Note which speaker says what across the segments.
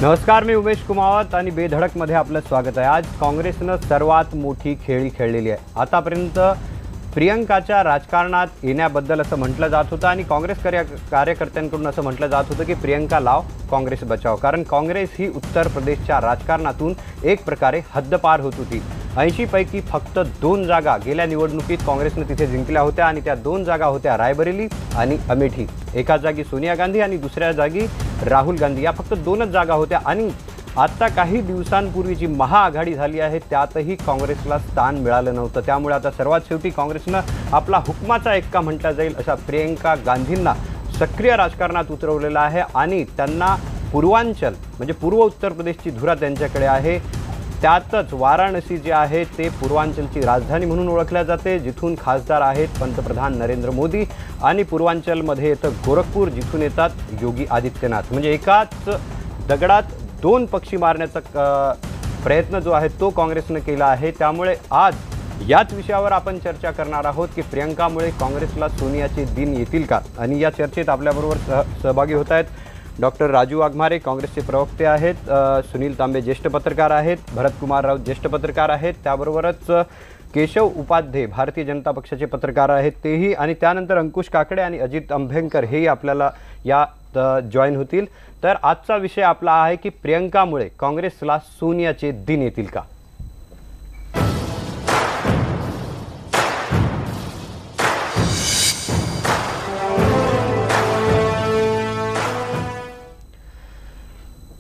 Speaker 1: नमस्कार, मी उमेश कुमावत आणि बेधडकमध्ये आपलं स्वागत आहे। आज काँग्रेसनं सर्वात मोठी खेळी खेळलेली आहे। आतापर्यंत प्रियंकाच्या राजकारणात येण्याबद्दल असं म्हटलं जात होतं आणि काँग्रेस कार्यकर्त्यांकडून असं म्हटलं जात होतं की प्रियंका लाव, काँग्रेस बचाव। कारण काँग्रेस ही उत्तर प्रदेशच्या राजकारणातून एक प्रकारे हद्दपार होत होती। 80 पैकी फक्त 2 जागा गेल्या निवडणुकीत काँग्रेसने तिथे जिंकल्या होत्या आणि त्या 2 जागा होत्या रायबरेली आणि अमेठी। एका जागी सोनिया गांधी आणि दुसऱ्या जागी राहुल गांधी, या फक्त 2च जागा होत्या। आणि आता काही दिवसांपूर्वी जी महाआघाडी झाली आहे त्यातही काँग्रेसला स्थान मिळालं नव्हतं। त्यामुळे आता सर्वात शेवटी काँग्रेसनं आपला हुकमाचा एक्का म्हटला जाईल अशा प्रियंका गांधींना सक्रिय राजकारणात उतरवलेलं आहे आणि त्यांना पूर्वांचल म्हणजे पूर्व उत्तर प्रदेशची धुरा त्यांच्याकडे आहे। त्यातच वाराणसी जे आहे ते पूर्वांचलची राजधानी म्हणून ओळखल्या जाते, जिथून खासदार आहेत पंतप्रधान नरेंद्र मोदी, आणि पूर्वांचलमध्ये येतं गोरखपूर, जिथून येतात योगी आदित्यनाथ। म्हणजे एकाच दगडात 2 पक्षी मारण्याचा प्रयत्न जो आहे तो काँग्रेसने केला आहे। त्यामुळे आज याच विषयावर आपण चर्चा करणार आहोत की प्रियंकामुळे काँग्रेसला सोनियाचे दिन येतील का। आणि या चर्चेत आपल्याबरोबर सहभागी होत आहेत डॉक्टर राजू वाघमारे, काँग्रेसचे प्रवक्ते आहेत, सुनील तांबे ज्येष्ठ पत्रकार आहेत, भरत कुमार राऊत ज्येष्ठ पत्रकार आहेत, त्याबरोबरच केशव उपाध्ये भारतीय जनता पक्षाचे पत्रकार आहेत तेही, आणि त्यानंतर अंकुश काकडे आणि अजित अंभेंकर हेही आपल्याला या जॉईन होतील। तर आजचा विषय आपला आहे की प्रियंकामुळे काँग्रेसला सोनियाचे दिन येतील का।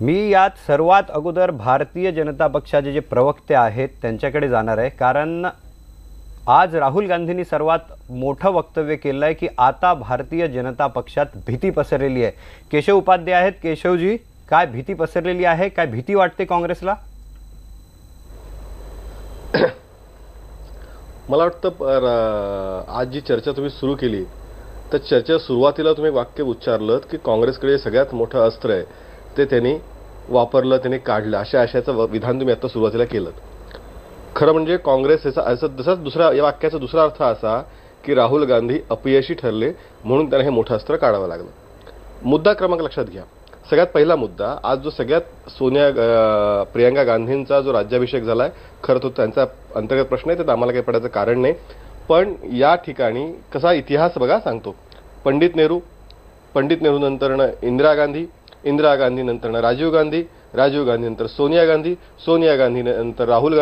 Speaker 1: मी यात सर्वात अगोदर भारतीय जनता पक्षाचे जे प्रवक्ते आहेत त्यांच्याकडे जाणार आहे, कारण आज राहुल गांधींनी सर्वात मोठं वक्तव्य केलं आहे की आता भारतीय जनता पक्षात भीती पसरलेली आहे। केशव उपाध्ये आहेत। केशवजी, काय भीती पसरलेली आहे, काय भीती वाटते काँग्रेसला?
Speaker 2: मला वाटतं आज जी चर्चा तुम्ही सुरू केली तर चर्चा सुरुवातीला तुम्ही वाक्य उच्चारलं की काँग्रेसकडे सगळ्यात मोठं अस्त्र आहे ते त्यांनी वापरलं, त्यांनी काढलं, अशा आशयाचं विधान तुम्ही आता सुरुवातीला केलं। खरं म्हणजे काँग्रेस जसा दुसरा या वाक्याचा दुसरा अर्थ असा की राहुल गांधी अपयशी ठरले म्हणून त्यांना हे मोठं अस्त्र काढावं लागलं। मुद्दा क्रमांक लक्षात घ्या। सगळ्यात पहिला मुद्दा, आज जो सगळ्यात प्रियंका गांधींचा जो राज्याभिषेक झालाय, खरं तो त्यांचा अंतर्गत प्रश्न आहे, त्यात आम्हाला काही पडायचं कारण नाही। पण या ठिकाणी कसा इतिहास बघा सांगतो। पंडित नेहरू नंतर इंदिरा गांधी नंतर राजीव गांधी नंतर सोनिया गांधी नंतर राहुल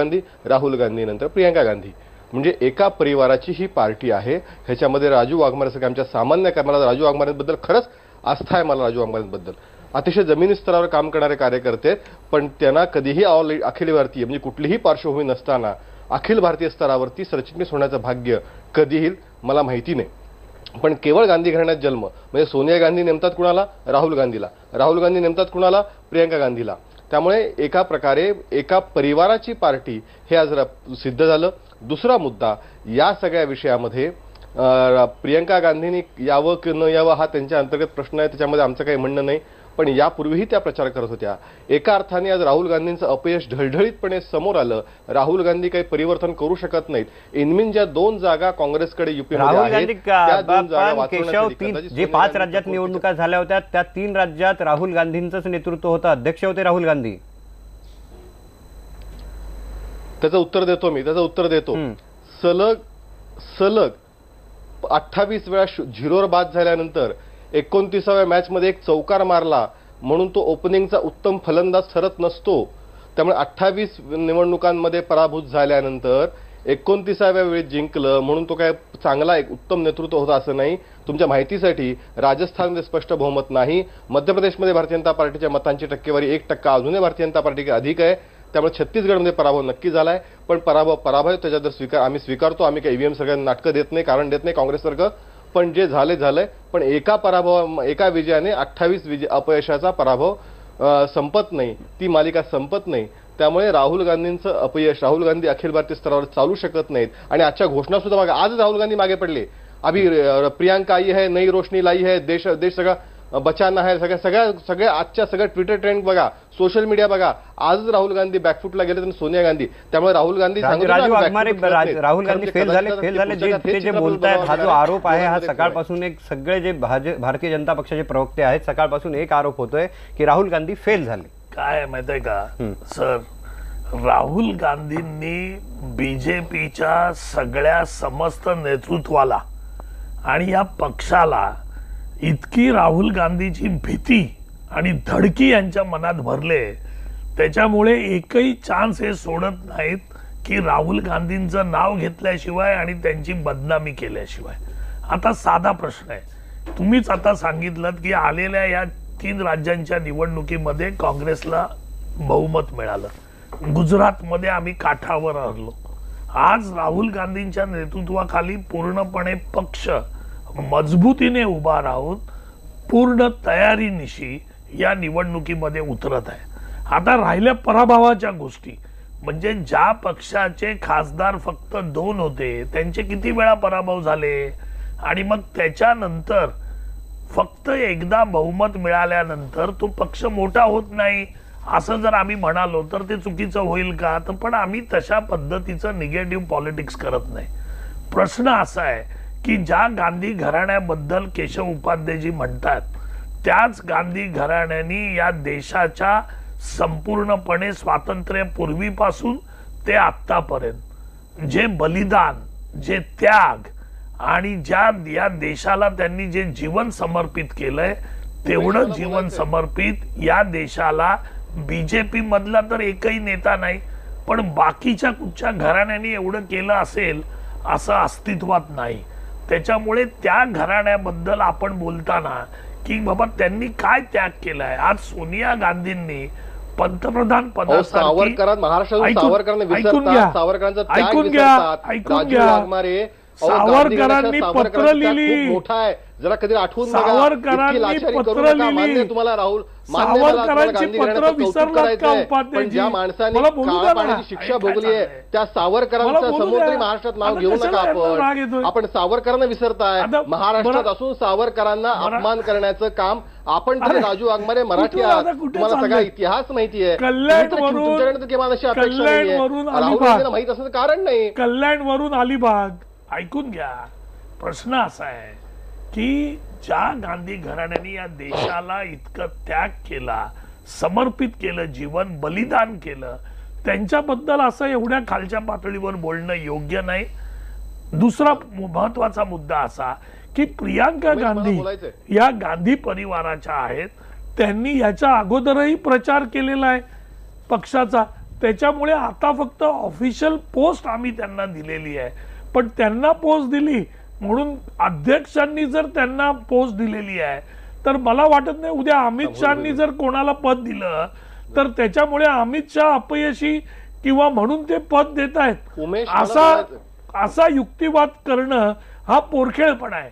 Speaker 2: गांधी नंतर प्रियंका गांधी। म्हणजे एका परिवाराची ही पार्टी आहे। ह्याच्यामध्ये राजू वाघमारेसारखे आमच्या सामान्य, मला राजू वाघमारेबद्दल खरंच आस्था आहे, मला राजू वाघमारेबद्दल अतिशय जमिनी स्तरावर काम करणारे कार्यकर्ते, पण त्यांना कधीही अखिल भारतीय म्हणजे कुठलीही पार्श्वभूमी नसताना अखिल भारतीय स्तरावरती सरचिटणीस होण्याचं भाग्य कधीही मला माहिती नाही। पण केवळ गांधी घराण्यात जन्म म्हणजे सोनिया गांधी नेमतात कुणाला? राहुल गांधी नेमतात कुणाला? प्रियंका गांधीला। त्यामुळे एका प्रकारे एका परिवाराची पार्टी हे आज सिद्ध झालं। दुसरा मुद्दा, या सगळ्या विषयामध्ये प्रियंका गांधींनी यावं की न यावं हा त्यांच्या अंतर्गत प्रश्न आहे, त्याच्यामध्ये आमचं काही म्हणणं नाही। पण यापूर्वीही त्या प्रचार करत होत्या। एका अर्थाने आज राहुल गांधींचं अपयश ढळढळीतपणे समोर आलं। राहुल गांधी काही परिवर्तन करू शकत नाहीत। इनमिन ज्या 2 जागा काँग्रेसकडे युपीमध्ये आहेत त्या 2 जागा वाचवण्यासाठी
Speaker 1: जे 5 राज्यात निवडणुका झाल्या होत्या त्या 3 राज्यात राहुल गांधींचंच नेतृत्व होतं, अध्यक्ष होते राहुल गांधी।
Speaker 2: त्याचं उत्तर देतो। सलग 28 वेळा झिरोवर बाद झाल्यानंतर 29व्या मॅचमध्ये एक चौकार मारला म्हणून तो ओपनिंगचा उत्तम फलंदाज ठरत नसतो। त्यामुळे 28 निवडणुकांमध्ये पराभूत झाल्यानंतर 29व्या वेळी जिंकलं म्हणून तो काय चांगला एक उत्तम नेतृत्व होता असं नाही। तुमच्या माहितीसाठी राजस्थानमध्ये स्पष्ट बहुमत नाही, मध्य प्रदेशमध्ये भारतीय जनता पार्टीच्या मतांची टक्केवारी 1% अजूनही भारतीय जनता पार्टीकडे अधिक आहे। त्यामुळे छत्तीसगडमध्ये पराभव नक्की झालाय, पण पराभव त्याचा जर आम्ही स्वीकारतो, आम्ही काही ईव्हीएम सगळ्यांना नाटकं देत नाही, कारण देत नाही काँग्रेससारखं। पण जे झालंय, पण एका विजयाने 28 अपयशाचा पराभव संपत नाही, ती मालिका संपत नाही। त्यामुळे राहुल गांधींचं अपयश, राहुल गांधी अखिल भारतीय स्तरावर चालू शकत नाहीत। आणि आजच्या घोषणा सुद्धा बघा, आज राहुल गांधी मागे पडले। अभी प्रियंका आई है, नई रोशनी लाई है, देश सगळा बचाना है, सगळ्या आजच्या सगळ्या ट्विटर ट्रेंड बघा, सोशल मीडिया बघा, आजच राहुल गांधी बॅकफुटला गेले आणि सोनिया गांधी। त्यामुळे राहुल गांधी
Speaker 1: राहुल गांधी फेल झाले जे बोलतायत, हा जो आरोप आहे हा सकाळपासून एक सगळे जे भारतीय जनता पक्षाचे प्रवक्ते आहेत सकाळपासून एक आरोप होतोय की राहुल गांधी फेल झाले।
Speaker 3: काय आहे माहितीये का सर, राहुल गांधींनी बीजेपीच्या सगळ्या समस्त नेतृत्वाला आणि या पक्षाला इतकी राहुल गांधीची भीती आणि धडकी यांच्या मनात भरले, त्याच्यामुळे एकही चान्स हे सोडत नाहीत की राहुल गांधींचं नाव घेतल्याशिवाय आणि त्यांची बदनामी केल्याशिवाय. आता साधा प्रश्न आहे, तुम्हीच आता सांगितलं की आलेल्या या 3 राज्यांच्या निवडणुकीमध्ये काँग्रेसला बहुमत मिळालं, गुजरातमध्ये आम्ही काठावर हरलो. आज राहुल गांधींच्या नेतृत्वाखाली पूर्णपणे पक्ष मजबूतीने उभा राहून पूर्ण तयारीनिशी या निवडणुकीमध्ये उतरत आहे. आता राहिल्या पराभवाच्या गोष्टी, म्हणजे ज्या पक्षाचे खासदार फक्त 2 होते त्यांचे किती वेळा पराभव झाले, आणि मग त्याच्यानंतर फक्त एकदा बहुमत मिळाल्यानंतर तो पक्ष मोठा होत नाही असं जर आम्ही म्हणालो तर ते चुकीचं होईल का? तर पण आम्ही तशा पद्धतीचं निगेटिव्ह पॉलिटिक्स करत नाही. प्रश्न असा आहे की ज्या गांधी घराण्याबद्दल केशव उपाध्यायजी म्हणतात, त्याच गांधी घराण्यानी या देशाच्या संपूर्णपणे स्वातंत्र्यपूर्वीपासून ते आत्तापर्यंत जे बलिदान, जे त्याग आणि ज्या या देशाला त्यांनी जे जीवन समर्पित केलंय, तेवढं जीवन समर्पित या देशाला बीजेपी मधला तर एकही नेता नाही, पण बाकीच्या कुठच्या घराण्याने एवढं केलं असेल असं अस्तित्वात नाही. त्याच्यामुळे त्या घराण्याबद्दल आपण बोलताना की बाबा त्यांनी काय त्याग केलाय, आज सोनिया गांधींनी पंतप्रधान पदासाठी सावरकरांनी पत्र लिहिली,
Speaker 2: मोठा आहे जरा कधी आठवून
Speaker 3: सावरकरांनी पत्र लिहिली,
Speaker 2: तुम्हाला राहुल
Speaker 3: सावरकरांची पत्र विसरलात का उपाध्यायजी?
Speaker 2: ज्या माणसाने काळापाण्याची शिक्षा भोगली आहे त्या सावरकरांचं समुद्री महाराष्ट्रात नाव घेऊ नका. आपण सावरकरांना विसरताय. महाराष्ट्रात असून सावरकरांना अपमान करण्याचं काम आपण तरी राजू वाघमारे मराठी आहात, तुम्हाला सगळा इतिहास माहिती आहे. तुमच्याकडे किमान अशी अपेक्षा नाहीये. राहुल गांधींना माहित असं कारण नाही.
Speaker 3: कल्याणवरून अलिबाग ऐकून घ्या. प्रश्न असा आहे की ज्या गांधी घराण्याने या देशाला इतकं त्याग केला, समर्पित केलं, जीवन बलिदान केलं, त्यांच्याबद्दल असं एवढ्या खालच्या पातळीवर बोलणं योग्य नाही. दुसरा महत्वाचा मुद्दा असा की प्रियांका गांधी या गांधी परिवाराच्या आहेत, त्यांनी याच्या अगोदरही प्रचार केलेला आहे पक्षाचा, त्याच्यामुळे आता फक्त ऑफिशियल पोस्ट आम्ही त्यांना दिलेली आहे. पण त्यांना पोस्ट दिली म्हणून अध्यक्षांनी जर त्यांना पोस्ट दिलेली आहे तर मला वाटत नाही उद्या अमित शहानी जर कोणाला पद दिलं तर त्याच्यामुळे अमित शहा अपयशी किंवा म्हणून ते पद देत आहेत असा युक्तिवाद करणं हा पोरखेळपणा आहे.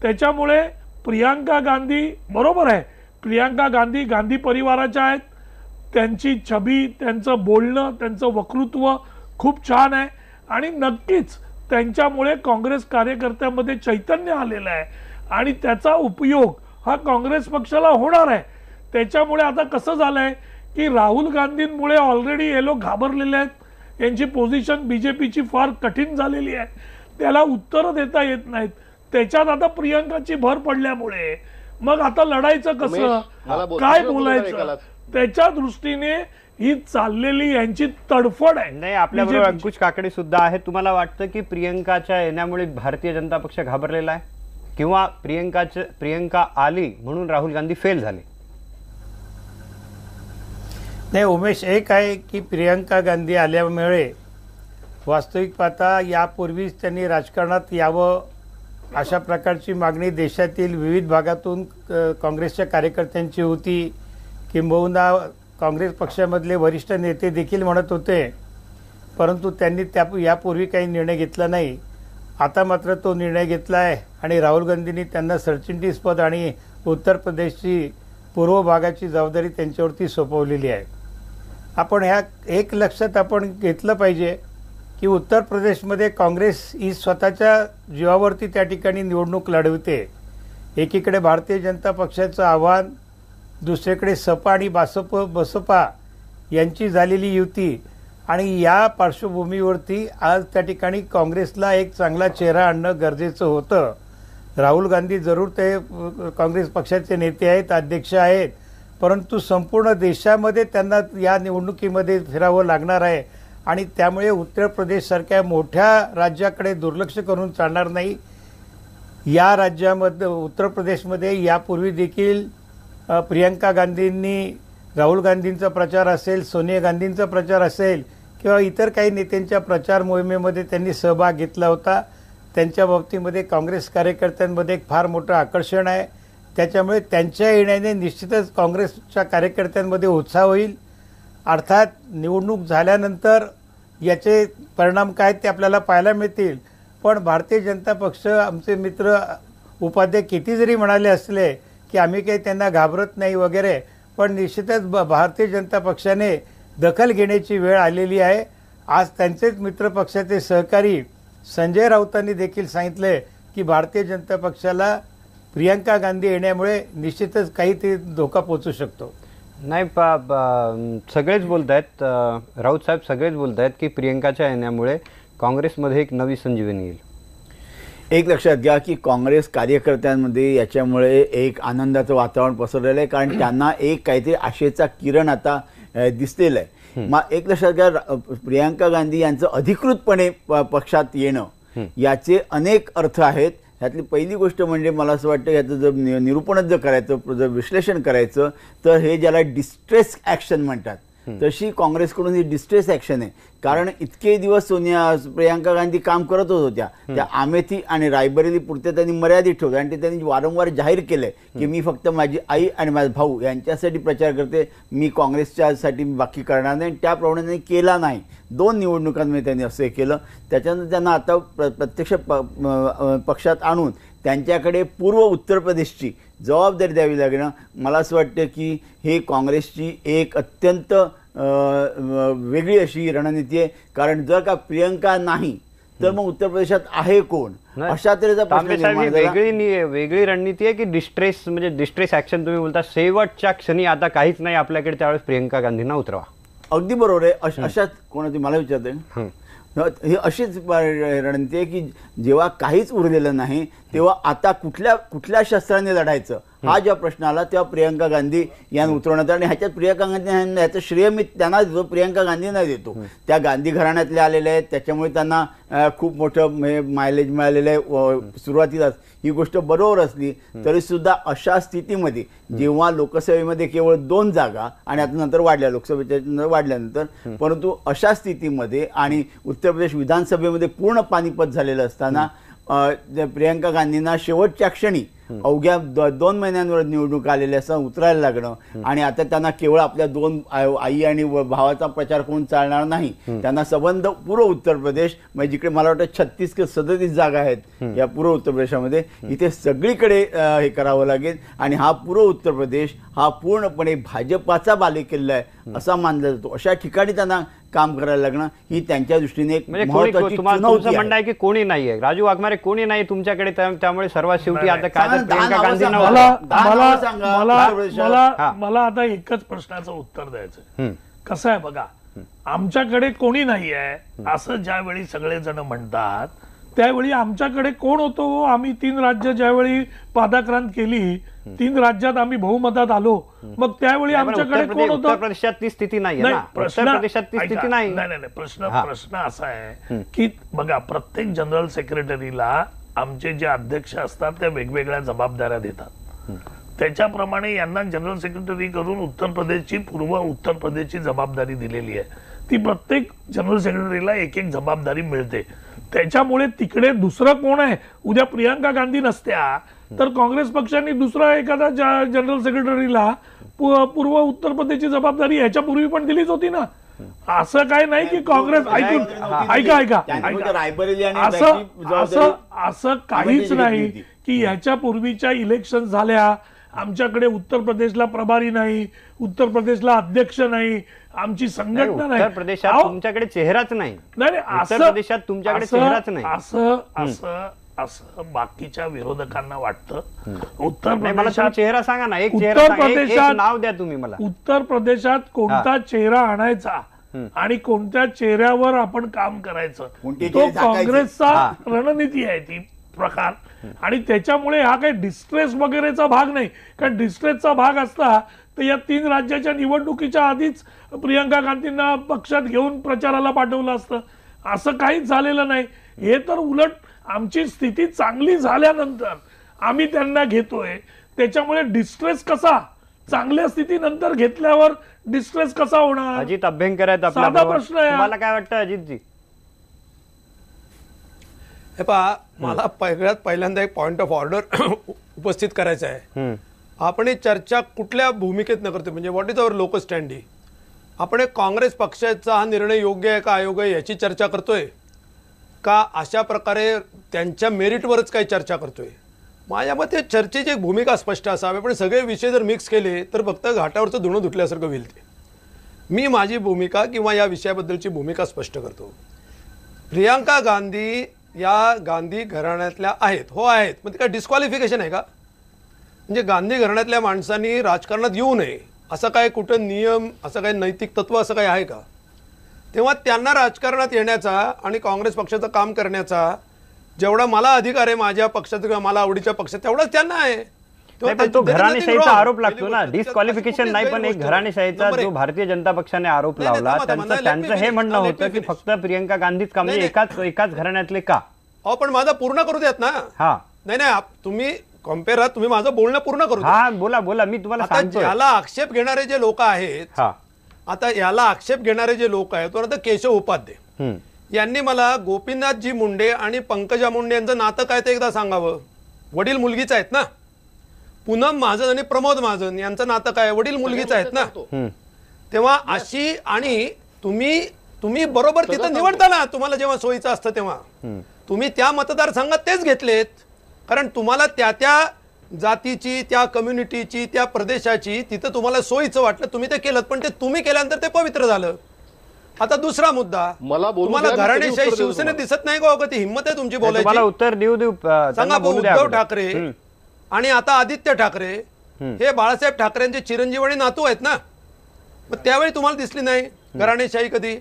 Speaker 3: त्याच्यामुळे प्रियांका गांधी बरोबर आहे, प्रियांका गांधी गांधी परिवाराच्या आहेत, त्यांची छबी, त्यांचं बोलणं, त्यांचं वक्तृत्व खूप छान आहे आणि नक्कीच त्यांच्यामुळे काँग्रेस कार्यकर्त्यांमध्ये चैतन्य आलेलं आहे आणि त्याचा उपयोग हा काँग्रेस पक्षाला होणार आहे. त्याच्यामुळे आता कसं झालंय की राहुल गांधींमुळे ऑलरेडी हे लोक घाबरलेले आहेत, यांची पोझिशन बीजेपीची फार कठीण झालेली आहे, त्याला उत्तरं देता येत नाहीत. त्याच्यात आता प्रियंकाची भर पडल्यामुळे मग आता लढायचं कसं, काय बोलायचं, त्याच्या दृष्टीने ही चाललेली यांची तडफड आहे.
Speaker 1: नाही, आपल्याबरोबर अंकुश काकडे सुद्धा आहे. तुम्हाला वाटतं की प्रियंकाच्या येण्यामुळे भारतीय जनता पक्ष घाबरलेला आहे किंवा प्रियंका आली म्हणून राहुल गांधी फेल झाले?
Speaker 4: नाही उमेश, एक आहे की प्रियंका गांधी आल्यामुळे वास्तविक पाहता यापूर्वीच त्यांनी राजकारणात यावं अशा प्रकारची मागणी देशातील विविध भागातून काँग्रेसच्या कार्यकर्त्यांची होती. किंबहुना काँग्रेस पक्षामधले वरिष्ठ नेते देखील म्हणत होते, परंतु त्यांनी यापूर्वी काही निर्णय घेतला नाही. आता मात्र तो निर्णय घेतला आहे आणि राहुल गांधींनी त्यांना सरचिटणीस पद आणि उत्तर प्रदेशची पूर्व भागाची जबाबदारी त्यांच्यावरती सोपवलेली आहे. आपण ह्या एक लक्षात आपण घेतलं पाहिजे की उत्तर प्रदेशमध्ये काँग्रेस ही स्वतःच्या जीवावरती त्या ठिकाणी निवडणूक लढवते. एकीकडे भारतीय जनता पक्षाचं आव्हान, दुसरीकडे सपा आणि बसपा यांची झालेली युती आणि या पार्श्वभूमीवरती आज त्या ठिकाणी काँग्रेसला एक चांगला चेहरा आणणं गरजेचं होतं. राहुल गांधी जरूर ते काँग्रेस पक्षाचे नेते आहेत, अध्यक्ष आहेत, परंतु संपूर्ण देशामध्ये त्यांना या निवडणुकीमध्ये फिरावं लागणार आहे आणि त्यामुळे उत्तर प्रदेशसारख्या मोठ्या राज्याकडे दुर्लक्ष करून चालणार नाही. या राज्यामध्ये उत्तर प्रदेशमध्ये यापूर्वी देखील प्रियंका गांधींनी राहुल गांधींचा प्रचार असेल, सोनिया गांधींचा प्रचार असेल किंवा इतर काही नेत्यांच्या प्रचार मोहिमेमध्ये त्यांनी सहभाग घेतला होता. त्यांच्या बाबतीमध्ये काँग्रेस कार्यकर्त्यांमध्ये एक फार मोठं आकर्षण आहे. त्याच्यामुळे त्यांच्या येण्याने निश्चितच काँग्रेसच्या कार्यकर्त्यांमध्ये उत्साह होईल. अर्थात निवडणूक झाल्यानंतर याचे परिणाम काय ते आपल्याला पाहायला मिळतील. पण भारतीय जनता पक्ष, आमचे मित्र उपाध्यक्ष किती जरी म्हणाले असले की आम्ही काही त्यांना घाबरत नाही वगैरे, पण निश्चितच भारतीय जनता पक्षाने दखल घेण्याची वेळ आलेली आहे. आज त्यांचेच मित्रपक्षाचे सहकारी संजय राऊतांनी देखील सांगितले की भारतीय जनता पक्षाला प्रियंका गांधी येण्यामुळे निश्चितच काहीतरी धोका पोहोचू शकतो.
Speaker 1: नाही, सगळेच बोलत आहेत, राऊत साहेब सगळेच बोलत आहेत की प्रियंकाच्या येण्यामुळे काँग्रेसमध्ये एक नवी संजीवनी येईल.
Speaker 5: एक लक्षात घ्या की काँग्रेस कार्यकर्त्यांमध्ये याच्यामुळे एक आनंदाचं वातावरण पसरलेलं आहे, कारण त्यांना एक काहीतरी आशेचा किरण आता दिसलेला आहे. एक लक्षात घ्या, प्रियंका गांधी यांचं अधिकृतपणे पक्षात येणं याचे अनेक अर्थ आहेत. ह्यातली पहिली गोष्ट म्हणजे मला असं वाटतं याचं जर निरूपणच जर करायचं, जर विश्लेषण करायचं तर हे ज्याला डिस्ट्रेस ॲक्शन म्हणतात तशी काँग्रेसकडून ही डिस्ट्रेस ॲक्शन आहे. कारण इतके दिवस प्रियंका गांधी काम करतच होत्या, त्या अमेठी आणि रायबरेली पुरते त्यांनी मर्यादित ठेवलं आणि ते त्यांनी वारंवार जाहीर केलंय की मी फक्त माझी आई आणि माझा भाऊ यांच्यासाठी प्रचार करते, मी काँग्रेसच्यासाठी बाकी करणार नाही. त्याप्रमाणे त्यांनी केला नाही. 2 निवडणुकांमध्ये त्यांनी असं केलं. त्याच्यानंतर त्यांना आता प्रत्यक्ष पक्षात आणून त्यांच्याकडे पूर्व उत्तर प्रदेशची जबाबदारी द्यावी लागणं मला असं वाटतं की हे काँग्रेसची एक अत्यंत वेगळी अशी रणनीती आहे. कारण जर का प्रियंका नाही तर मग उत्तर प्रदेशात आहे कोण, अशा तऱ्हेचा प्रश्न.
Speaker 1: वेगळी रणनीती आहे की डिस्ट्रेस, म्हणजे डिस्ट्रेस ऍक्शन तुम्ही बोलता शेवटच्या क्षणी आता काहीच नाही आपल्याकडे त्यावेळेस प्रियंका गांधींना उतरवा.
Speaker 5: अगदी बरोबर आहे. अशाच कोणाची मला विचारते ही अशीच रणनीती आहे की जेव्हा काहीच उरलेलं नाही तेव्हा आता कुठल्या शस्त्राने लढायचं हा जेव्हा प्रश्न आला तेव्हा प्रियंका गांधी यांना उतरवण्यात. आणि ह्याच्यात प्रियंका गांधी ह्याचं श्रेय मी त्यांना देतो, प्रियंका गांधींना देतो. त्या गांधी घराण्यातले आलेले आहेत, त्याच्यामुळे त्यांना खूप मोठं मायलेज मिळालेलं आहे. सुरुवातीलाच ही गोष्ट बरोबर असली तरी सुद्धा अशा स्थितीमध्ये जेव्हा लोकसभेमध्ये केवळ 2 जागा आणि आता नंतर वाढल्या, लोकसभेच्या वाढल्यानंतर, परंतु अशा स्थितीमध्ये आणि उत्तर प्रदेश विधानसभेमध्ये पूर्ण पानिपत झालेलं असताना प्रियंका गांधींना शेवटच्या क्षणी अवघ्या 2 महिन्यांवर निवडणूक आलेल्या असं उतरायला लागणं आणि आता त्यांना केवळ आपल्या 2 आई आणि भावाचा प्रचार करून चालणार नाही. त्यांना संबंध पूर्व उत्तर प्रदेश म्हणजे जिकडे मला वाटतं 36 किंवा 37 जागा आहेत या पूर्व उत्तर प्रदेशामध्ये, इथे सगळीकडे हे करावं लागेल. आणि हा पूर्व उत्तर प्रदेश हा पूर्णपणे भाजपाचा बालेकिल्ला आहे असा मानला जातो. अशा ठिकाणी त्यांना काम करायला लागणं ही त्यांच्या दृष्टीने एक महत्त्वाची
Speaker 1: तुमचं म्हणणं आहे की कोणी नाहीये, राजू वाघमारे कोणी नाही तुमच्याकडे, त्यामुळे सर्वात शेवटी आता काय प्रियंका गांधींना
Speaker 3: मला आता एकच प्रश्नाचं उत्तर द्यायचं. कसं आहे बघा, आमच्याकडे कोणी नाही आहे असं ज्यावेळी सगळेजण म्हणतात त्यावेळी आमच्याकडे कोण होतो. आम्ही 3 राज्य ज्यावेळी पादाक्रांत केली, 3 राज्यात आम्ही बहुमतात आलो, मग त्यावेळी आमच्याकडे कोण होतं.
Speaker 1: उत्तर प्रदेशात ती स्थिती नाही, प्रदेशात ती स्थिती नाही.
Speaker 3: प्रश्न असा आहे की बघा, प्रत्येक जनरल सेक्रेटरीला आमचे जे अध्यक्ष असतात त्या वेगवेगळ्या जबाबदाऱ्या देतात. त्याच्याप्रमाणे यांना जनरल सेक्रेटरी करून उत्तर प्रदेशची, पूर्व उत्तर प्रदेशची जबाबदारी दिलेली आहे. ती प्रत्येक जनरल सेक्रेटरीला एक जबाबदारी मिळते. त्याच्यामुळे तिकडे दुसरं कोण आहे, उद्या प्रियंका गांधी नसत्या तर काँग्रेस पक्षाने दुसरा एखादा जनरल सेक्रेटरीला पूर्व उत्तर प्रदेशची जबाबदारी ह्याच्यापूर्वी पण दिलीच होती ना. असं काय नाही की काँग्रेस ऐका असं काहीच नाही की ह्याच्यापूर्वीच्या इलेक्शन झाल्या, आमच्याकडे उत्तर प्रदेशला प्रभारी नाही, उत्तर प्रदेशला अध्यक्ष नाही, आमची संघटना नाही.
Speaker 1: उत्तर प्रदेशात तुमच्याकडे चेहराच नाही. उत्तर प्रदेशात तुमच्याकडे चेहराच नाही
Speaker 3: असं बाकीच्या विरोधकांना वाटतं. उत्तर
Speaker 1: प्रदेशात चेहरा सांगा ना, एक नाव द्या तुम्ही मला.
Speaker 3: उत्तर प्रदेशात कोणता चेहरा आणायचा आणि कोणत्या चेहऱ्यावर आपण काम करायचं तो काँग्रेसचा रणनीती आहे ती प्रकार. आणि त्याच्यामुळे हा काही डिस्ट्रेस वगैरेचा भाग नाही. कारण डिस्ट्रेसचा भाग असता तर या 3 राज्याच्या निवडणुकीच्या आधीच प्रियंका गांधींना पक्षात घेऊन प्रचाराला पाठवलं असतं. असं काहीच झालेलं नाही. हे तर उलट आमची स्थिती चांगली झाल्यानंतर आम्ही त्यांना घेतोय. त्याच्यामुळे डिस्ट्रेस कसा, चांगल्या स्थितीनंतर घेतल्यावर डिस्ट्रेस कसा होणार?
Speaker 1: अजित अभ्यंकर आहेत
Speaker 3: साधा
Speaker 1: आपल्याबरोबर.
Speaker 3: प्रश्न आहे.
Speaker 1: तुम्हाला काय वाटतं अजितजी?
Speaker 6: हे पहा, मला पहिल्यांदा एक पॉइंट ऑफ ऑर्डर उपस्थित करायचा आहे. आपण ही चर्चा कुठल्या भूमिकेत न करतो, म्हणजे what is our local standee. आपण एक काँग्रेस पक्षाचा हा निर्णय योग्य आहे का अयोग्य आहे याची चर्चा करतोय का अशा प्रकारे त्यांच्या मेरिटवरच काही चर्चा करतोय? माझ्या मते चर्चेची एक भूमिका स्पष्ट असावी. आपण सगळे विषय जर मिक्स केले तर फक्त घाटावरचं धुणं धुतल्यासारखं होईल. ते मी माझी भूमिका किंवा या विषयाबद्दलची भूमिका स्पष्ट करतो. प्रियंका गांधी या गांधी घराण्यातल्या आहेत, हो आहेत, मग ते काय डिस्क्वालिफिकेशन आहे का? म्हणजे गांधी घराण्यातल्या माणसांनी राजकारणात येऊ नये असं काय कुठं नियम, असं काय नैतिक तत्व असं काही आहे का? तेव्हा त्यांना राजकारणात येण्याचा आणि काँग्रेस पक्षाचं काम करण्याचा जेवढा मला अधिकार आहे माझ्या पक्षात किंवा मला आवडीच्या पक्षात तेवढाच त्यांना आहे.
Speaker 1: पण तो घराणेशाहीचा आरोप लागतो ना, डिस्क्वालिफिकेशन नाही, पण एक घराणेशाहीचा जो भारतीय जनता पक्षाने आरोप लावला, त्यांचं हे म्हणणं होतं की फक्त प्रियंका गांधीच का, म्हणजे एकाच घराण्यातले का?
Speaker 6: अहो पण माझं पूर्ण करू द्यात ना.
Speaker 1: हा
Speaker 6: नाही तुम्ही कम्पेअर आहात, तुम्ही माझं बोलणं पूर्ण करू द्या.
Speaker 1: हा बोला मी तुम्हाला सांगतो.
Speaker 6: याला आक्षेप घेणारे जे लोक आहेत, आता याला आक्षेप घेणारे जे लोक आहेत, तो केशव उपाध्ये यांनी मला गोपीनाथजी मुंडे आणि पंकजा मुंडे यांचं नातं काय ते एकदा सांगावं. वडील मुलगीच आहेत ना. पूनम महाजन आणि प्रमोद महाजन यांचं नातं काय, वडील मुलगीच आहेत ना. तेव्हा अशी, आणि तुम्ही बरोबर तिथं निवडता ना, तुम्हाला जेव्हा सोयीचं असतं तेव्हा तुम्ही त्या मतदारसंघात तेच घेतलेत. कारण तुम्हाला त्या जातीची, त्या कम्युनिटीची, त्या प्रदेशाची तिथं तुम्हाला सोयीचं वाटलं, तुम्ही ते केलं. पण ते तुम्ही केल्यानंतर ते पवित्र झालं. आता दुसरा मुद्दा, तुम्हाला घराणेशाही शिवसेनेत दिसत नाही का? ती हिंमत आहे तुमची बोलायची?
Speaker 1: उत्तर देऊ
Speaker 6: सांगा. उद्धव ठाकरे आणि आता आदित्य ठाकरे हे बाळासाहेब ठाकरेंचे चिरंजीव आणि नातू आहेत ना. मग त्यावेळी तुम्हाला दिसली नाही घराणेशाही कधी?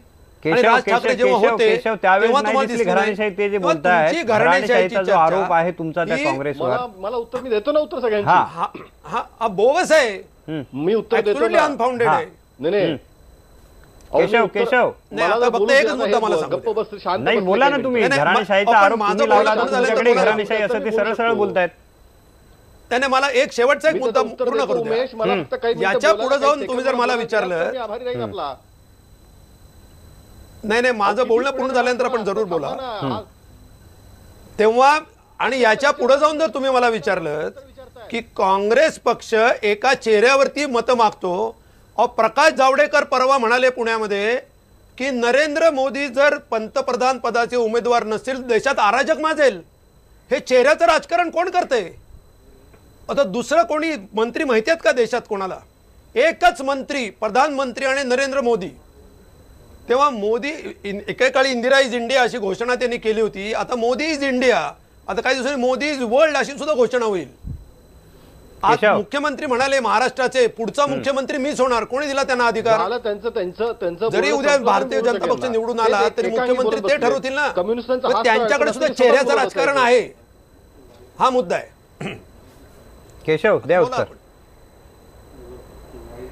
Speaker 6: राज ठाकरे जेव्हा होते तेव्हा तुम्हाला दिसली
Speaker 1: घराणेशाही. ते जे बोलतायत घराणेशाहीचा जो आरोप आहे तुमचा त्या काँग्रेसवर,
Speaker 2: मला उत्तर मी देतो ना, उत्तर सगळ्यांची.
Speaker 6: हा बोगस आहे.
Speaker 2: मी उत्तर देतो ना.
Speaker 6: अनफाउंडेड आहे.
Speaker 2: नाही
Speaker 1: केशव
Speaker 6: फक्त एकच मुद्दा मला सांगा.
Speaker 1: नाही बोला ना तुम्ही. घराणेशाहीचा आरोप तुम्ही लावला, तुमच्याकडे घराणेशाही असं ते सरळ बोलतायत.
Speaker 6: त्याने मला एक शेवटचा एक मुद्दा पूर्ण करू द्या. याच्या पुढे जाऊन तुम्ही जर मला विचारलं, नाही माझं बोलणं पूर्ण झाल्यानंतर आपण जरूर बोला तेव्हा. आणि याच्या पुढे जाऊन जर तुम्ही मला विचारलं की काँग्रेस पक्ष एका चेहऱ्यावरती मतं मागतो, प्रकाश जावडेकर परवा म्हणाले पुण्यामध्ये की नरेंद्र मोदी जर पंतप्रधान पदाचे उमेदवार नसतील देशात अराजक माजेल. हे चेहऱ्याचं राजकारण कोण करतंय? आता दुसरं कोणी मंत्री माहिती आहेत का देशात कोणाला? एकच मंत्री, प्रधानमंत्री आणि नरेंद्र मोदी. तेव्हा मोदी, एकेकाळी इंदिरा इज इंडिया अशी घोषणा त्यांनी केली होती. आता मोदी इज इंडिया, आता काही दिवसांनी मोदी इज वर्ल्ड अशी सुद्धा घोषणा होईल. आज मुख्यमंत्री म्हणाले महाराष्ट्राचे पुढचा मुख्यमंत्री मीच होणार. कोणी दिला त्यांना अधिकार? जरी उद्या भारतीय जनता पक्ष निवडून आला तरी मुख्यमंत्री ते ठरवतील ना. त्यांच्याकडे सुद्धा चेहऱ्याचं राजकारण आहे. हा मुद्दा आहे.
Speaker 1: केशव द्या उत्तर.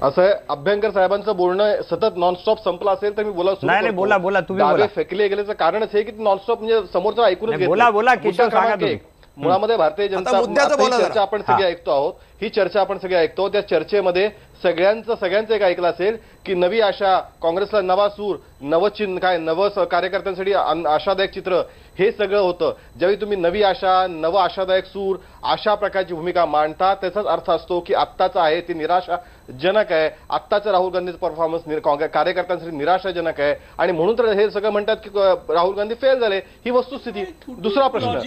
Speaker 2: असं आहे, अभ्यंकर साहेबांचं बोलणं सतत नॉनस्टॉप संपलं असेल तर मी बोला.
Speaker 1: नाही बोला तुम्ही बोला.
Speaker 2: फेकले गेल्याचं कारणच हे की नॉनस्टॉप म्हणजे समोरचं ऐकूनच घेत नाही.
Speaker 1: बोला केशव, सांगा तुम्ही.
Speaker 2: मुळामध्ये भारतीय जनता चर्चा आपण सगळी ऐकतो आहोत. ही चर्चा आपण सगळी ऐकतो. त्या चर्चेमध्ये सगळ्यांचं एक ऐकलं असेल की नवी आशा, काँग्रेसला नवा सूर, नवचिन्ह, काय नव कार्यकर्त्यांसाठी आशादायक चित्र, हे सगळं होतं. ज्यावेळी तुम्ही नवी आशा, नव आशादायक सूर अशा प्रकारची भूमिका मांडता त्याचाच अर्थ असतो की आत्ताचं आहे ते निराशाजनक आहे. आत्ताचं राहुल गांधीचं परफॉर्मन्स कार्यकर्त्यांसाठी निराशाजनक आहे आणि म्हणून तर हे सगळं म्हणतात की राहुल गांधी फेल झाले. ही वस्तुस्थिती. दुसरा प्रश्न,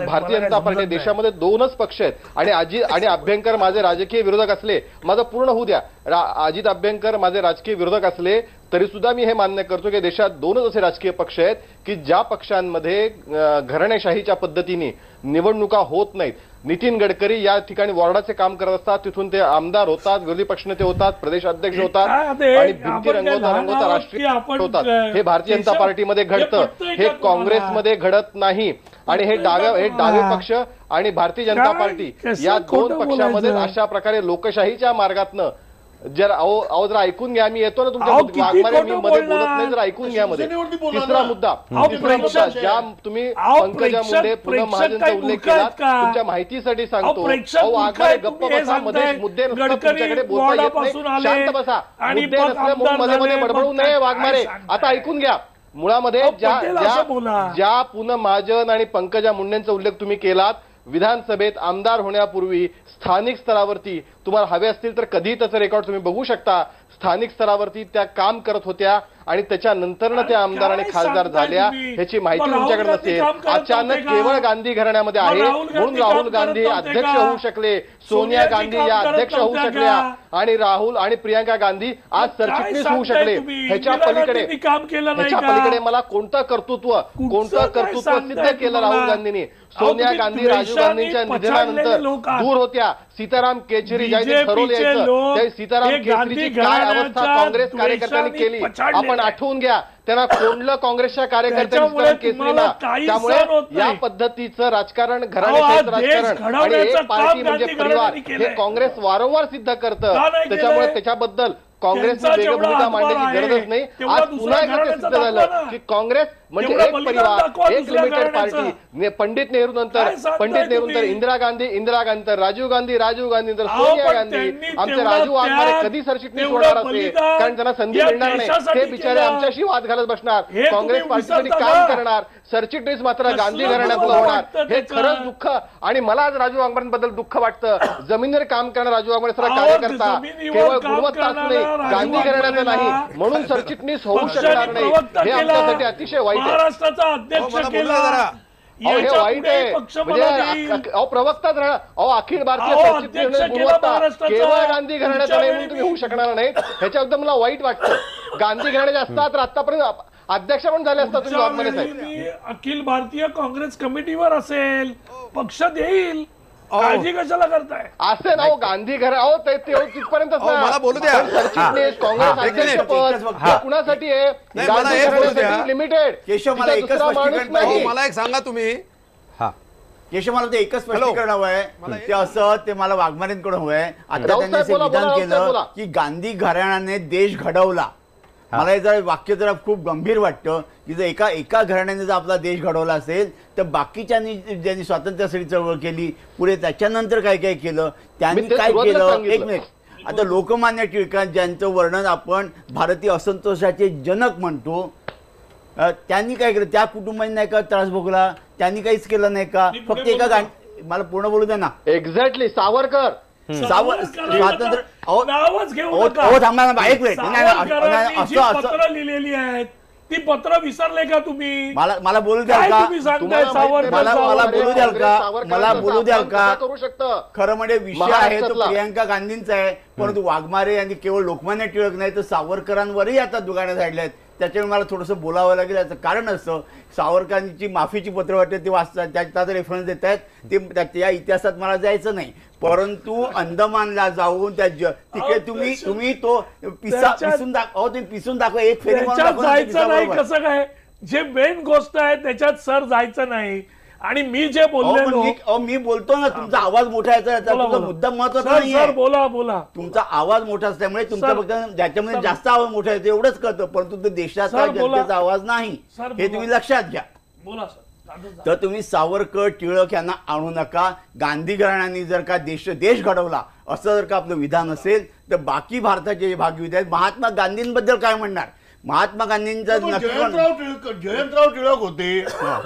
Speaker 2: भारतीय जनता पार्टी देशामध्ये 2च पक्ष आहेत आणि अभ्यंकर माझे राजकीय विरोधक असले, माझं पूर्ण होऊ द्या, अजित अभ्यंकर माझे राजकीय विरोधक असले तरी सुद्धा मी हे मान्य करतो की देशात 2च असे राजकीय पक्ष आहेत की ज्या पक्षांमध्ये घराणेशाहीच्या पद्धतीने निवडणुका होत नाहीत. नितीन गडकरी या ठिकाणी वॉर्डाचे काम करत असतात, तिथून ते आमदार होतात, विरोधी पक्षनेते होतात, प्रदेश अध्यक्ष होतात आणि भिंती रंगवता राष्ट्रीय होतात. हे भारतीय जनता पार्टीमध्ये घडतं, हे काँग्रेसमध्ये घडत नाही. आणि हे डावे पक्ष आणि भारतीय जनता पार्टी या 2 पक्षामध्ये अशा प्रकारे लोकशाहीच्या मार्गातनं जर अहो जरा ऐकून घ्या, मी येतो ना तुमच्या
Speaker 3: अहो, किती
Speaker 2: वाघमारे, मी
Speaker 3: खोटं
Speaker 2: मध्ये
Speaker 3: बोलणार?
Speaker 2: बोलत नाही, जर ऐकून घ्या मध्ये.
Speaker 7: शिवसेनेवरती बोला
Speaker 2: तिसरा
Speaker 7: ना.
Speaker 2: मुद्दा
Speaker 3: प्रेक्षक-
Speaker 2: ज्या तुम्ही
Speaker 3: अहो,
Speaker 2: पंकजा
Speaker 3: प्रेक्षक-
Speaker 2: मुंडे पुन्हा
Speaker 3: प्रेक्षक
Speaker 2: महाजनचा
Speaker 3: काही
Speaker 2: उल्लेख
Speaker 3: मूर्ख
Speaker 2: केला,
Speaker 3: आहेत का?
Speaker 2: तुमच्या माहितीसाठी सांगतो.
Speaker 3: प्रेक्षक
Speaker 2: अहो,
Speaker 3: मूर्ख
Speaker 2: वाघमारे
Speaker 3: आहेत,
Speaker 2: गप्प
Speaker 3: तुम्ही हे
Speaker 2: बसा, मध्ये
Speaker 3: सांगताय.
Speaker 2: मुद्दे नसतात
Speaker 3: गडकरी
Speaker 2: तुमच्याकडे बोलता येत
Speaker 3: वॉर्डापासून
Speaker 2: नाही,
Speaker 3: आले
Speaker 2: शांत बसा.
Speaker 3: आणि
Speaker 2: मुद्दे
Speaker 3: मग
Speaker 2: नसले म्हणून
Speaker 3: आमदार
Speaker 2: मध्ये मध्ये
Speaker 3: झाले,
Speaker 2: बडबडू
Speaker 3: मग
Speaker 2: नये
Speaker 3: काय
Speaker 2: वाघमारे.
Speaker 3: सांगताय?
Speaker 2: आता ऐकून घ्या. मुळामध्ये
Speaker 3: अहो, पटेल असं बोला.
Speaker 2: ज्या पूनम महाजन आणि पंकजा मुंडेंचा उल्लेख तुम्ही केलात, विधानसभेत आमदार होण्यापूर्वी स्थानिक स्तरावरती तुम्हाला हवे असतील तर कधी त्याचं रेकॉर्ड तुम्ही बघू शकता. स्थानिक स्तरावरती त्या काम करत होत्या आणि त्याच्यानंतर त्या आमदार आणि
Speaker 3: काय
Speaker 2: खासदार
Speaker 3: सांगताय
Speaker 2: झाल्या,
Speaker 3: तुम्ही?
Speaker 2: ह्याची माहिती
Speaker 3: मग राहुल
Speaker 2: तुमच्याकडे
Speaker 3: गांधी
Speaker 2: नसेल.
Speaker 3: काम करत
Speaker 2: अचानक
Speaker 3: नव्हते का?
Speaker 2: केवळ गांधी घराण्यामध्ये
Speaker 3: मग
Speaker 2: आहे
Speaker 3: राहुल
Speaker 2: म्हणून
Speaker 3: गांधी
Speaker 2: राहुल
Speaker 3: काम
Speaker 2: गांधी
Speaker 3: करत नव्हते
Speaker 2: अध्यक्ष
Speaker 3: का?
Speaker 2: होऊ शकले, सोनिया
Speaker 3: सोनियाजी
Speaker 2: गांधी
Speaker 3: काम
Speaker 2: या
Speaker 3: करत
Speaker 2: अध्यक्ष होऊ
Speaker 3: नव्हत्या
Speaker 2: शकल्या
Speaker 3: का?
Speaker 2: आणि राहुल आणि प्रियंका गांधी आज
Speaker 3: काय
Speaker 2: सरचिटणीस होऊ
Speaker 3: सांगताय
Speaker 2: शकले.
Speaker 3: तुम्ही?
Speaker 2: ह्याच्या
Speaker 3: इंदिरा
Speaker 2: पलीकडे
Speaker 3: गांधींनी काम केलं नाही
Speaker 2: ह्याच्या
Speaker 3: का?
Speaker 2: पलीकडे मला कोणतं कर्तृत्व
Speaker 3: काय
Speaker 2: कर्तृत्व
Speaker 3: सांगताय
Speaker 2: सिद्ध केलं
Speaker 3: तुम्हाला?
Speaker 2: राहुल गांधींनी.
Speaker 3: अहो,
Speaker 2: सोनिया
Speaker 3: तुम्ही
Speaker 2: गांधी राजीव
Speaker 3: द्वेषाने
Speaker 2: गांधींच्या
Speaker 3: पछाडलेले
Speaker 2: निधनानंतर
Speaker 3: लोक आहात.
Speaker 2: दूर होत्या. सीताराम केचरी ज्यांनी
Speaker 3: BJP
Speaker 2: ठरवलं
Speaker 3: चे
Speaker 2: यायचं,
Speaker 3: लोक
Speaker 2: त्या सीताराम
Speaker 3: हे गांधी
Speaker 2: केचरीची काय अवस्था
Speaker 3: घराण्याच्या
Speaker 2: काँग्रेस कार्यकर्त्यांनी
Speaker 3: द्वेषाने
Speaker 2: केली
Speaker 3: पछाडलेले
Speaker 2: आपण आठवून घ्या. त्यांना कोंडलं काँग्रेसच्या कार्यकर्त्यांनी
Speaker 3: त्याच्यामुळे
Speaker 2: सीताराम केसरीला.
Speaker 3: तुम्हाला काही सहन होत
Speaker 2: त्यामुळे या
Speaker 3: नाही.
Speaker 2: पद्धतीचं राजकारण,
Speaker 3: अहो,
Speaker 2: घराण्याचं
Speaker 3: हा देश
Speaker 2: राजकारण आणि
Speaker 3: घडवण्याचं
Speaker 2: एक पार्टी
Speaker 3: काम
Speaker 2: म्हणजे
Speaker 3: गांधी
Speaker 2: परिवार
Speaker 3: घराण्याने
Speaker 2: हे
Speaker 3: केलंय.
Speaker 2: काँग्रेस वारंवार सिद्ध करतं.
Speaker 3: का नाही
Speaker 2: त्याच्यामुळे
Speaker 3: केलंय?
Speaker 2: त्याच्याबद्दल काँग्रेसने
Speaker 3: त्यांचा
Speaker 2: वेगळी
Speaker 3: जेवढा
Speaker 2: भूमिका
Speaker 3: हातभार
Speaker 2: मांडण्याची
Speaker 3: आहे,
Speaker 2: गरजच नाही.
Speaker 3: तेवढा
Speaker 2: आज
Speaker 3: दुसऱ्या
Speaker 2: पुन्हा एकदा ते
Speaker 3: घराण्याचा
Speaker 2: सिद्ध झालं
Speaker 3: दाखवा ना.
Speaker 2: की काँग्रेस म्हणजे
Speaker 3: तेवढं
Speaker 2: एक
Speaker 3: बलिदान
Speaker 2: परिवार,
Speaker 3: दाखवा
Speaker 2: एक
Speaker 3: दुसऱ्या
Speaker 2: लिमिटेड
Speaker 3: घराण्याचं.
Speaker 2: पार्टी. पंडित नेहरू नंतर
Speaker 3: काय सांगताय
Speaker 2: पंडित नेहरू नंतर
Speaker 3: तुम्ही?
Speaker 2: इंदिरा गांधी नंतर राजीव गांधी नंतर
Speaker 3: अहो,
Speaker 2: सोनिया
Speaker 3: पण
Speaker 2: गांधी.
Speaker 3: त्यांनी
Speaker 2: आमचे
Speaker 3: तेवढा
Speaker 2: राजू वाघमारे
Speaker 3: त्याग,
Speaker 2: कधी सरचिटणीस
Speaker 3: तेवढं
Speaker 2: होणार असेल,
Speaker 3: बलिदान
Speaker 2: कारण त्यांना संधी
Speaker 3: या
Speaker 2: मिळणार नाही.
Speaker 3: देशासाठी
Speaker 2: ते बिचारे
Speaker 3: केलं.
Speaker 2: आमच्याशी वाद घालत बसणार.
Speaker 3: हे
Speaker 2: काँग्रेस
Speaker 3: तुम्ही
Speaker 2: पार्टीसाठी
Speaker 3: विसरता
Speaker 2: काम
Speaker 3: का?
Speaker 2: करणार. सरचिटणीस मात्र
Speaker 3: कसलं
Speaker 2: गांधी घराण्यातलं
Speaker 3: तुम्हाला
Speaker 2: होणार.
Speaker 3: वाटतं
Speaker 2: हे
Speaker 3: त्याचं?
Speaker 2: खरंच दुःख. आणि मला आज राजू वाघमारेंबद्दल दुःख वाटतं. जमिनीवर काम करणारा राजू वाघमारे सगळा
Speaker 3: अहो,
Speaker 2: कार्यकर्ता
Speaker 3: जमिनीवर
Speaker 2: केवळ
Speaker 3: काम
Speaker 2: गुणवत्ता
Speaker 3: करणारा
Speaker 2: नाही,
Speaker 3: राजू
Speaker 2: गांधी घराण्याचं नाही
Speaker 3: वाघमारेला
Speaker 2: म्हणून सरचिटणीस होऊ
Speaker 3: पक्षाने
Speaker 2: शकणार नाही.
Speaker 3: प्रवक्ता
Speaker 2: हे
Speaker 3: केला.
Speaker 2: आमच्यासाठी अतिशय वाईट आहे.
Speaker 3: महाराष्ट्राचा
Speaker 6: अहो,
Speaker 3: अध्यक्ष
Speaker 6: मला बोलू
Speaker 3: केला.
Speaker 6: द्या जरा.
Speaker 2: अहो, हे
Speaker 3: याच्या
Speaker 2: वाईट
Speaker 3: पुढे
Speaker 2: आहे.
Speaker 3: पक्ष
Speaker 2: म्हणजे
Speaker 3: मला देईल.
Speaker 2: अहो प्रवक्ताच राहणार. अहो अखिल भारतीय
Speaker 3: अहो,
Speaker 2: सरचिटणीस
Speaker 3: अध्यक्ष केला
Speaker 2: गुणवत्ता
Speaker 3: महाराष्ट्राचा.
Speaker 2: केवळ गांधी घराण्याचं
Speaker 3: तुमच्या
Speaker 2: नाही
Speaker 3: वेळी
Speaker 2: म्हणून तुम्ही होऊ शकणार नाही. ह्याच्याबद्दल मला वाईट वाटतं. गांधी घराण्याचे असतात तर आतापर्यंत अध्यक्ष पण झाले असतात तुम्ही वाघमारे
Speaker 3: पुढच्या
Speaker 2: साहेब.
Speaker 3: वेळी मी अखिल भारतीय काँग्रेस कमिटीवर असेल, पक्ष देईल.
Speaker 6: अहो.
Speaker 3: काळजी कशाला करताय?
Speaker 2: असे ना गांधी घर अहो ते तिथपर्यंतच
Speaker 6: अहो, मला बोलू द्या.
Speaker 2: सरचिटणीस काँग्रेस अध्यक्षपद हे कुणासाठी आहे?
Speaker 6: नाही, मला
Speaker 2: गांधी
Speaker 6: एक बोलू द्या.
Speaker 2: घराण्यासाठी लिमिटेड.
Speaker 5: केशव, मला
Speaker 2: तिथं
Speaker 5: एकच
Speaker 2: दुसरा माणूस
Speaker 5: स्पष्टीकरण
Speaker 2: नाही.
Speaker 5: पाहिजे.
Speaker 6: अहो, मला एक सांगा तुम्ही.
Speaker 1: हा
Speaker 5: केशव, मला ते एकच स्पष्टीकरण हवं आहे. ते असं ते मला वाघमारेंकडून हवं आहे. आता
Speaker 2: राऊत
Speaker 5: त्यांनी
Speaker 2: साहेब
Speaker 5: असे
Speaker 2: बोला,
Speaker 5: विधान
Speaker 2: बोला, राऊत साहेब
Speaker 5: केलं
Speaker 2: बोला.
Speaker 5: की गांधी घराण्याने देश घडवला. मला हे जरा वाक्य जरा खूप गंभीर वाटतं की जर एका घराण्याने जर आपला देश घडवला असेल तर बाकीच्यांनी ज्यांनी स्वातंत्र्यासाठी चळवळ केली, पुढे त्याच्यानंतर काय काय केलं, त्यांनी
Speaker 2: मी ते
Speaker 5: काय
Speaker 2: सुरुवातीला
Speaker 5: केलं.
Speaker 2: सांगितलं.
Speaker 5: एक मिनिट. आता लोकमान्य टिळकांत ज्यांचं वर्णन आपण भारतीय असंतोषाचे जनक म्हणतो, त्यांनी काय केलं? त्या कुटुंबांनी नाही का त्रास भोगला? त्यांनी काहीच केलं नाही का?
Speaker 3: मी पुढे
Speaker 5: फक्त एका
Speaker 3: बोलतो.
Speaker 5: मला पूर्ण बोलू द्या ना.
Speaker 2: एक्झॅक्टली स्वातंत्र्य
Speaker 5: स्वातंत्र्य
Speaker 3: नावच घेऊ
Speaker 5: अहो,
Speaker 3: नका.
Speaker 5: अहो, थांबा ना, एक मिनिट. नाही, नाही,
Speaker 3: सावरकरांनी जी
Speaker 5: असं
Speaker 3: पत्र लिहिलेली आहेत ती पत्र विसरले का तुम्ही?
Speaker 5: मला बोलू द्याल
Speaker 3: काय
Speaker 5: का?
Speaker 3: तुम्ही सांगताय?
Speaker 2: तुम्हाला
Speaker 3: सावरकर
Speaker 5: मला
Speaker 2: सावरकर
Speaker 5: बोलू द्याल का?
Speaker 2: सावरकरांचं
Speaker 5: मला बोलू द्याल
Speaker 2: अपमान
Speaker 5: का?
Speaker 2: कसा करू शकतं?
Speaker 5: खरं म्हणजे विषय आहे तो
Speaker 2: महाराष्ट्रातला.
Speaker 5: प्रियंका गांधींचा आहे, परंतु वाघमारे यांनी केवळ लोकमान्य टिळक नाही तर सावरकरांवरही आता दुकानं झाडले आहेत. त्याच्यामुळे मला थोडंसं बोलावं लागेल. याचं कारण असं, सावरकरांची माफीची पत्र वाटते ते वाचतात, त्याचा रेफरन्स देत आहेत ते, त्या इतिहासात मला जायचं नाही. परंतु अंदमानला जाऊन तिकडे तुम्ही तो पिसून दाखवा. तुम्ही पिसून दाखवा, एक फेरी मारून
Speaker 3: त्याच्यात
Speaker 5: दाखवा ना,
Speaker 3: जायचं नाही.
Speaker 5: पिसाबरोबर.
Speaker 3: कसं काय? जे मेन गोष्ट आहे त्याच्यात सर जायचं नाही. आणि मी जे बोललेलो,
Speaker 5: मी बोलतो ना, तुमचा आवाज मोठा याचा तुमचा मुद्दा महत्वाचा
Speaker 3: सर
Speaker 5: नाहीये.
Speaker 3: बोला.
Speaker 5: तुमचा आवाज मोठा असल्यामुळे तुमचा
Speaker 3: सर,
Speaker 5: फक्त ज्याच्यामध्ये जास्त आवाज मोठा येतो एवढंच कळतं, परंतु तो देशाचा
Speaker 3: सर, बोला.
Speaker 5: जनतेचा आवाज नाही.
Speaker 3: सर,
Speaker 5: हे
Speaker 3: बोला.
Speaker 5: तुम्ही लक्षात घ्या.
Speaker 3: बोला सर.
Speaker 5: तर तुम्ही सावरकर टिळक यांना आणू नका. गांधी घराण्यांनी जर का देश घडवला असं जर का आपलं विधान असेल तर बाकी भारताचे जे भागविध आहेत, महात्मा गांधींबद्दल काय म्हणणार? महात्मा गांधींचा
Speaker 7: पण जयंतराव टिळक होते.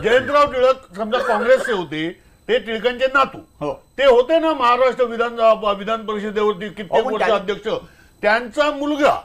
Speaker 7: जयंतराव टिळक समजा काँग्रेसचे होते, ते टिळकांचे नातू.
Speaker 5: हो.
Speaker 7: ते होते ना महाराष्ट्र विधान परिषदेवरती कित्येक
Speaker 5: पण
Speaker 7: वर्ष
Speaker 5: त्या-
Speaker 7: अध्यक्ष. त्यांचा मुलगा,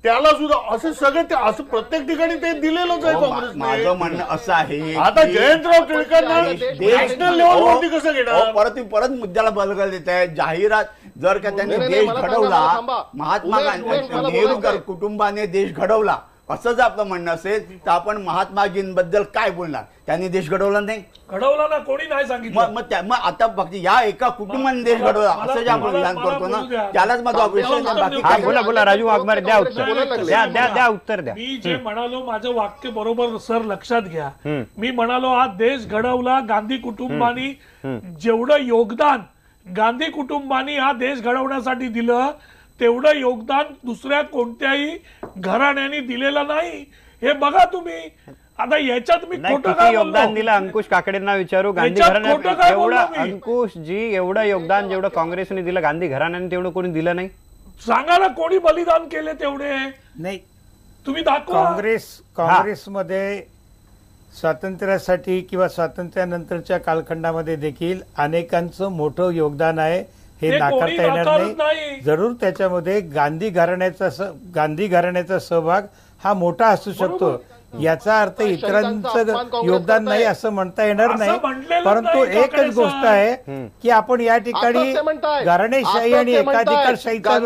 Speaker 7: त्याला सुद्धा असे सगळे असं प्रत्येक ठिकाणी ते दिलेलंच आहे
Speaker 5: माझं
Speaker 7: काँग्रेसने.
Speaker 5: म्हणणं असं आहे
Speaker 7: आता
Speaker 5: की
Speaker 7: जयंतराव टिळकांना नॅशनल लेवलवरती कसं घेणार?
Speaker 5: परत मुद्द्याला बदल देत आहे. जाहिरात जर का त्यांनी
Speaker 2: नाही,
Speaker 5: देश
Speaker 2: मला सांगा,
Speaker 5: घडवला,
Speaker 2: मला थांबा.
Speaker 5: महात्मा
Speaker 2: उमेश,
Speaker 5: गांधी
Speaker 2: मला
Speaker 5: नेहरू
Speaker 2: बोलायचंय.
Speaker 5: कुटुंबाने देश घडवला असं जर आपलं म्हणणं असेल तर आपण महात्माजींबद्दल काय बोलणार? त्यांनी देश घडवला नाही.
Speaker 3: घडवला ना, कोणी नाही सांगितलं.
Speaker 5: मग आता फक्त या एका कुटुंबाने देश घडवला असं जे आपण विधान करतो ना, त्यालाच माझा विषय नाही. बाकी
Speaker 1: हा,
Speaker 5: काय
Speaker 1: बोला राजू वाघमारे, द्या उत्तर.
Speaker 2: बोलायला लागले.
Speaker 1: द्या उत्तर द्या.
Speaker 3: मी जे म्हणालो, माझं वाक्य बरोबर सर लक्षात घ्या. मी म्हणालो हा देश घडवला गांधी कुटुंबानी. जेवढं योगदान गांधी कुटुंबानी हा देश घडवण्यासाठी दिलं तेवढं योगदान दुसऱ्या कोणत्याही घराण्याने दिलेलं नाही. हे बघा तुम्ही. आता याच्यात मी
Speaker 1: नाही,
Speaker 3: खोटं
Speaker 1: किती
Speaker 3: काय
Speaker 1: योगदान
Speaker 3: बोललो?
Speaker 1: दिलं अंकुश काकडेंना विचारू. गांधी
Speaker 3: याच्यात खोटं
Speaker 1: घराण्यात
Speaker 3: काय
Speaker 1: एवढं
Speaker 3: बोललो मी?
Speaker 1: अंकुश जी एवढं योगदान जेवढं काँग्रेसने दिलं गांधी घराण्याने तेवढं कोणी दिलं नाही.
Speaker 3: सांगा ना कोणी बलिदान केले तेवढे.
Speaker 4: नाही,
Speaker 3: तुम्ही दाखवा.
Speaker 4: काँग्रेसमध्ये स्वातंत्र्यासाठी किंवा स्वातंत्र्यानंतरच्या कालखंडामध्ये देखील अनेकांचं मोठं योगदान आहे, हे
Speaker 3: ते
Speaker 4: नाकारता
Speaker 3: कोणी
Speaker 4: येणार
Speaker 3: नाकारत
Speaker 4: नाही.
Speaker 3: नाही.
Speaker 4: जरूर त्याच्यामध्ये गांधी घराण्याचा सहभाग हा मोठा असू शकतो. याचा अर्थ इतरांचं योगदान नाही असं म्हणता येणार
Speaker 3: असं
Speaker 4: नाही.
Speaker 3: म्हटलेलं
Speaker 4: परंतु
Speaker 3: नाही
Speaker 4: एकच
Speaker 3: काकडे
Speaker 4: गोष्ट
Speaker 3: साहेब.
Speaker 4: आहे की आपण या ठिकाणी
Speaker 2: आताच ते म्हणताय.
Speaker 4: घराणेशाही
Speaker 2: आताच
Speaker 4: आणि
Speaker 2: ते म्हणताय.
Speaker 4: एकाधिकारशाहीचा